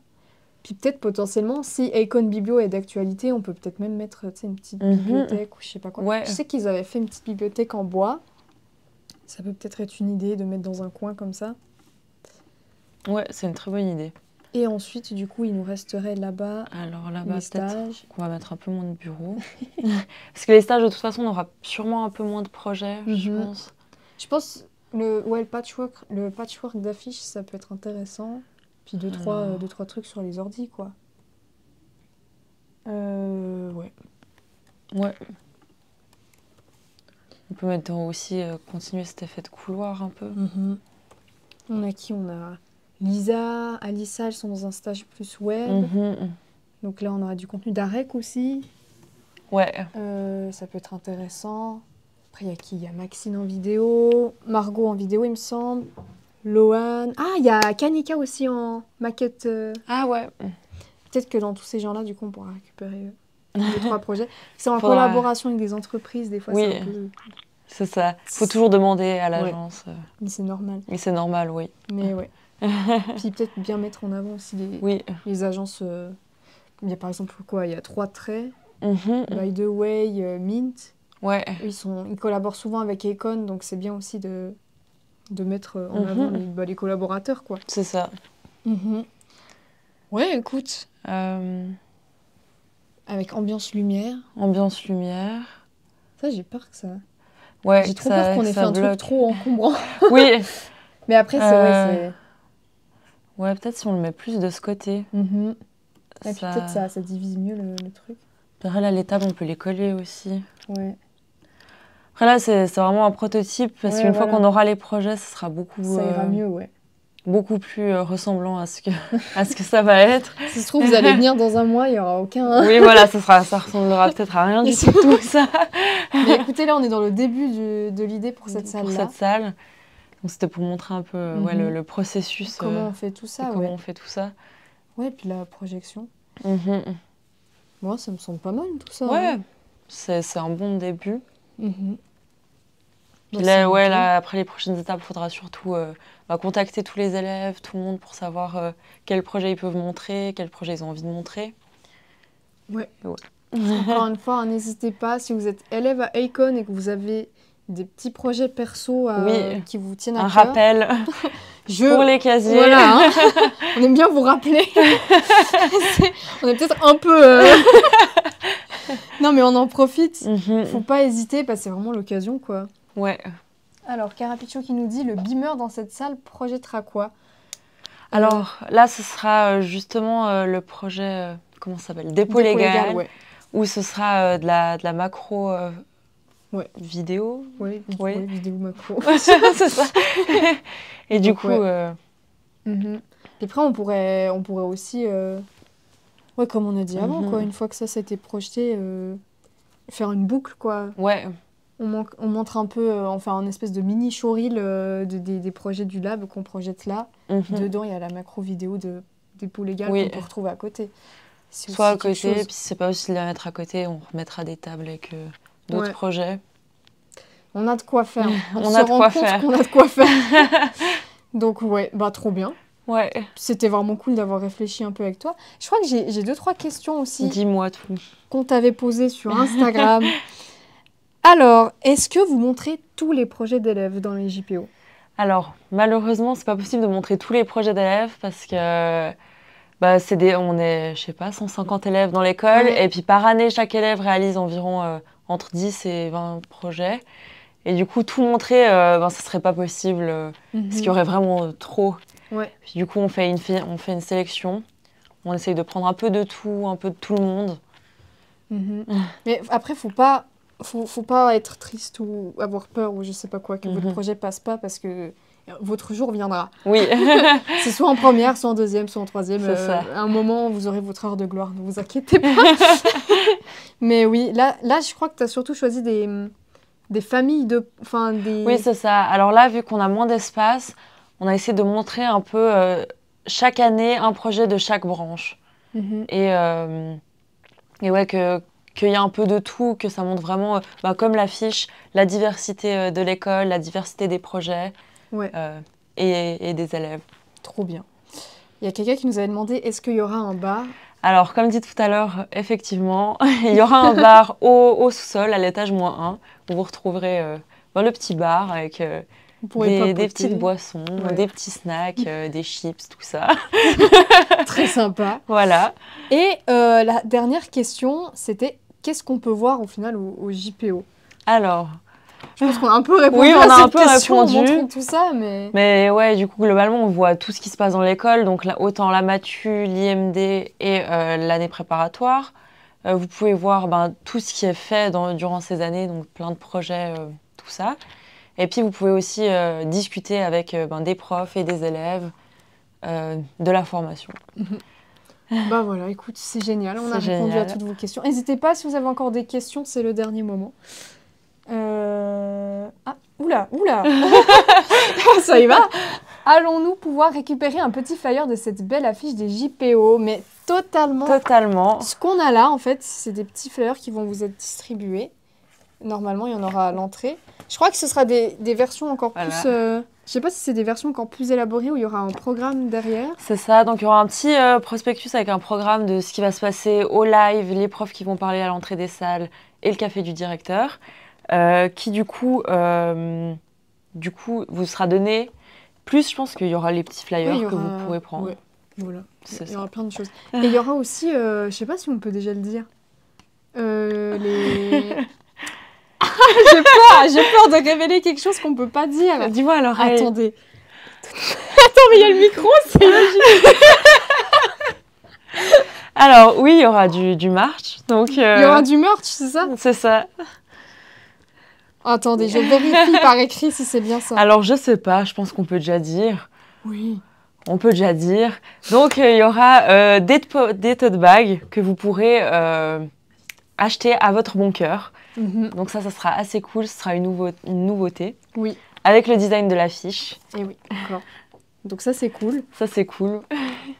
Puis peut-être potentiellement, si Icon Biblio est d'actualité, on peut peut-être même mettre une petite bibliothèque ou je sais pas quoi. Ouais. Je sais qu'ils avaient fait une petite bibliothèque en bois. Ça peut peut-être être une idée de mettre dans un coin comme ça. Ouais, c'est une très bonne idée. Et ensuite, du coup, il nous resterait là-bas. Alors là-bas, peut-être qu'on va mettre un peu moins de bureaux. Parce que les stages, de toute façon, on aura sûrement un peu moins de projets, je pense. Je pense le patchwork d'affiches, ça peut être intéressant. Puis deux, trois trucs sur les ordis, quoi. Ouais. On peut mettre aussi, continuer cet effet de couloir un peu. On a qui? On a Lisa, Alissa, elles sont dans un stage plus web. Donc là, on aura du contenu d'Arec aussi. Ouais. Ça peut être intéressant. Après, il y a qui? Il y a Maxine en vidéo, Margot en vidéo, il me semble. Lohan. Ah, il y a Kanika aussi en maquette. Ah ouais. Peut-être que dans tous ces gens-là, du coup, on pourra récupérer 2-3 projets. C'est en collaboration avec des entreprises, des fois. Oui, c'est ça. Il faut toujours demander à l'agence. Mais c'est normal. Mais c'est normal, oui. Mais ouais. Puis peut-être bien mettre en avant aussi les agences. Il y a par exemple il y a 3 traits. By the way, Mint. Ouais. Ils collaborent souvent avec Econ, donc c'est bien aussi de mettre en avant les collaborateurs, quoi. C'est ça. Ouais, écoute. Avec ambiance lumière. Ambiance lumière. Ça, j'ai peur que ça... Ouais, j'ai trop peur qu'on ait fait un truc trop encombrant. Oui. Mais après, c'est vrai, ouais, peut-être si on le met plus de ce côté. Et puis peut-être ça divise mieux le truc. Après là, les tables, on peut les coller aussi. Ouais. Après là, c'est vraiment un prototype, parce qu'une fois qu'on aura les projets, ça sera beaucoup... Ça ira mieux, ouais. Beaucoup plus ressemblant à ce que ça va être. Si ça se trouve, vous allez venir dans un mois, il n'y aura aucun... Oui, voilà, ça ressemblera peut-être à rien du tout, ça. Mais écoutez, là, on est dans le début de l'idée pour cette salle-là. Pour cette salle. Donc c'était pour montrer un peu le processus. Comment on fait tout ça, comment on fait tout ça. Ouais, puis la projection. Mhm. Moi, ça me semble pas mal tout ça. Ouais, hein. c'est un bon début. Mhm. Puis Bah, là, c'est là, après les prochaines étapes, il faudra surtout contacter tous les élèves, tout le monde pour savoir quel projet ils peuvent montrer, quel projet ils ont envie de montrer. Ouais. Ouais. Encore une fois, hein, n'hésitez pas, si vous êtes élève à Akon et que vous avez des petits projets perso qui vous tiennent à Un cœur. rappel pour les casiers. Voilà, hein. On aime bien vous rappeler. On est peut-être un peu... Non, mais on en profite. Faut pas hésiter, parce que c'est vraiment l'occasion, quoi. Ouais. Alors, Carapicho qui nous dit, le beamer dans cette salle projettera quoi? Alors là, ce sera justement le projet, comment ça s'appelle? Dépôt légal, ouais. où ce sera de la macro vidéo. Oui, vidéo macro. C'est ça. Et du Donc, coup... Et après, on pourrait aussi, comme on a dit avant, quoi, une fois que ça a été projeté, faire une boucle, quoi. Ouais. On montre un peu, enfin, un espèce de mini showreel des projets du lab qu'on projette là. Dedans, il y a la macro vidéo de dépôt légal qu'on peut retrouver à côté. Soit à côté, et puis si c'est pas aussi de la mettre à côté, on remettra des tables avec d'autres projets. On a de quoi faire. On a de quoi faire. On a de quoi faire. Donc, trop bien. Ouais. C'était vraiment cool d'avoir réfléchi un peu avec toi. Je crois que j'ai 2-3 questions aussi. Dis-moi tout. Qu'on t'avait posées sur Instagram. Alors, est-ce que vous montrez tous les projets d'élèves dans les JPO? Alors, malheureusement, c'est pas possible de montrer tous les projets d'élèves parce que on est, je sais pas, 150 élèves dans l'école. Et puis par année, chaque élève réalise environ entre 10 et 20 projets. Et du coup, tout montrer, ça serait pas possible parce qu'il y aurait vraiment trop. Ouais. Puis du coup, on fait une sélection. On essaye de prendre un peu de tout le monde. Mais après, faut pas être triste ou avoir peur ou je sais pas quoi, que votre projet passe pas parce que votre jour viendra. Oui. C'est soit en première, soit en deuxième, soit en troisième. Ça. À un moment, vous aurez votre heure de gloire, ne vous inquiétez pas. Mais oui, là, je crois que tu as surtout choisi des familles de... Oui, c'est ça. Alors là, vu qu'on a moins d'espace, on a essayé de montrer un peu chaque année un projet de chaque branche. Et ouais, qu'il y a un peu de tout, que ça montre vraiment, comme l'affiche, la diversité de l'école, la diversité des projets et des élèves. Trop bien. Il y a quelqu'un qui nous avait demandé, est-ce qu'il y aura un bar? Alors, comme dit tout à l'heure, effectivement, il y aura un bar au sous-sol, à l'étage -1, où vous retrouverez le petit bar avec des petites boissons, des petits snacks, des chips, tout ça. Très sympa. Voilà. Et la dernière question, c'était qu'est-ce qu'on peut voir au final au JPO? Alors, je pense qu'on a un peu répondu à cette question en montrant tout ça, mais ouais, du coup, globalement, on voit tout ce qui se passe dans l'école, donc autant la matu, l'IMD et l'année préparatoire. Vous pouvez voir tout ce qui est fait durant ces années, donc plein de projets, tout ça. Et puis, vous pouvez aussi discuter avec des profs et des élèves de la formation. Voilà, écoute, c'est génial. On a répondu à toutes vos questions. N'hésitez pas, si vous avez encore des questions, c'est le dernier moment. Oula Ça y va. Allons-nous pouvoir récupérer un petit flyer de cette belle affiche des JPO? Mais totalement. Ce qu'on a là, en fait, c'est des petits flyers qui vont vous être distribués. Normalement, il y en aura à l'entrée. Je crois que ce sera des versions encore plus... Je sais pas si c'est des versions encore plus élaborées où il y aura un programme derrière. C'est ça, donc il y aura un petit prospectus avec un programme de ce qui va se passer au live, les profs qui vont parler à l'entrée des salles et le café du directeur, qui du coup vous sera donné. Plus, je pense qu'il y aura les petits flyers que vous pourrez prendre. Ouais, voilà. Il y aura plein de choses. Et il y aura aussi, je sais pas si on peut déjà le dire, les... J'ai peur de révéler quelque chose qu'on peut pas dire. Dis-moi alors. Attendez. Mais il y a le micro, c'est logique. Alors oui, il y aura du merch. Donc, il y aura du merch, c'est ça? C'est ça. Attendez, je vérifie par écrit si c'est bien ça. Alors je sais pas, je pense qu'on peut déjà dire. Oui. On peut déjà dire. Donc il y aura des tote bags que vous pourrez acheter à votre bon cœur. Donc ça sera assez cool, ce sera une nouveauté. Oui. avec le design de l'affiche. Et oui, d'accord. Donc ça, c'est cool. Ça, c'est cool.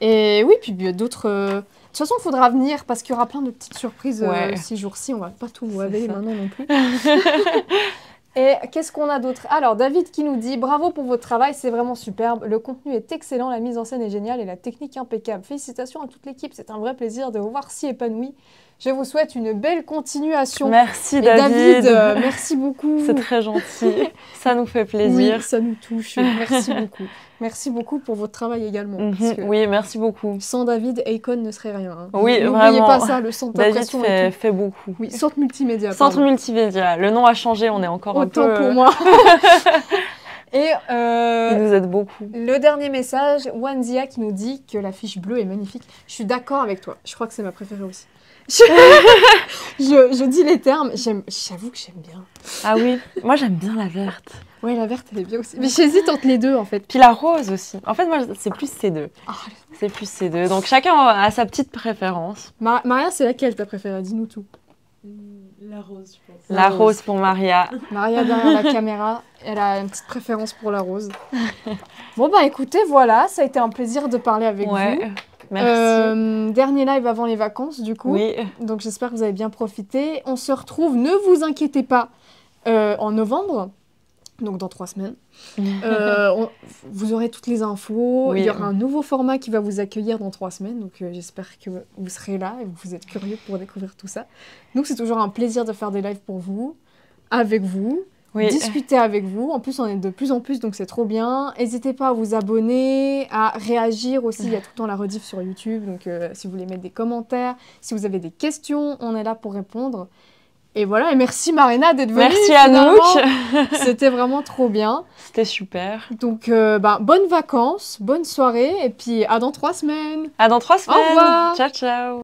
Et oui, puis d'autres... De toute façon, il faudra venir parce qu'il y aura plein de petites surprises Ouais. ces jours-ci. On va pas tout vous révéler ça. maintenant non plus. Et qu'est-ce qu'on a d'autre? Alors, David qui nous dit « Bravo pour votre travail, c'est vraiment superbe. Le contenu est excellent, la mise en scène est géniale et la technique impeccable. Félicitations à toute l'équipe, c'est un vrai plaisir de vous voir si épanoui. Je vous souhaite une belle continuation. » Merci Et David. merci beaucoup. C'est très gentil. Ça nous fait plaisir. Oui, ça nous touche. Merci beaucoup. Merci beaucoup pour votre travail également. parce que Oui, merci beaucoup. sans David, Akon ne serait rien. Hein. Oui, N'oubliez vraiment. pas ça, le centre David d'impression et tout. fait beaucoup. Oui, centre multimédia. Centre pardon. multimédia. Le nom a changé, on est encore Autant un peu... pour moi. Et Il nous aide beaucoup. le dernier message, Wanzia qui nous dit que la fiche bleue est magnifique. Je suis d'accord avec toi. Je crois que c'est ma préférée aussi. Je dis les termes. J'avoue que j'aime bien. Ah oui, moi j'aime bien la verte. Ouais, la verte, elle est bien aussi. Mais j'hésite entre les deux, en fait. Puis la rose aussi. En fait, moi, c'est plus ces deux. Ah, C'est plus ces deux. Donc chacun a sa petite préférence. Maria, c'est laquelle ta préférée? Dis-nous tout. La rose, je pense. La rose pour Maria. Maria, derrière la caméra, elle a une petite préférence pour la rose. Bon, bah écoutez, voilà, ça a été un plaisir de parler avec vous. Ouais, merci. Dernier live avant les vacances, du coup. Oui, Donc j'espère que vous avez bien profité. On se retrouve, ne vous inquiétez pas, en novembre, donc dans 3 semaines. Vous aurez toutes les infos. Oui. Il y aura un nouveau format qui va vous accueillir dans 3 semaines. Donc j'espère que vous serez là et que vous êtes curieux pour découvrir tout ça. Nous, c'est toujours un plaisir de faire des lives pour vous, avec vous. oui. Discuter avec vous. En plus, on est de plus en plus, donc c'est trop bien. N'hésitez pas à vous abonner, à réagir aussi. Il y a tout le temps la rediff sur YouTube. Donc, si vous voulez mettre des commentaires, si vous avez des questions, on est là pour répondre. Et voilà, et merci Marina d'être venue. Merci finalement. Anouk. C'était vraiment trop bien. C'était super. Donc, bonnes vacances, bonne soirée, et puis à dans 3 semaines. À dans 3 semaines. revoir. Ciao, ciao.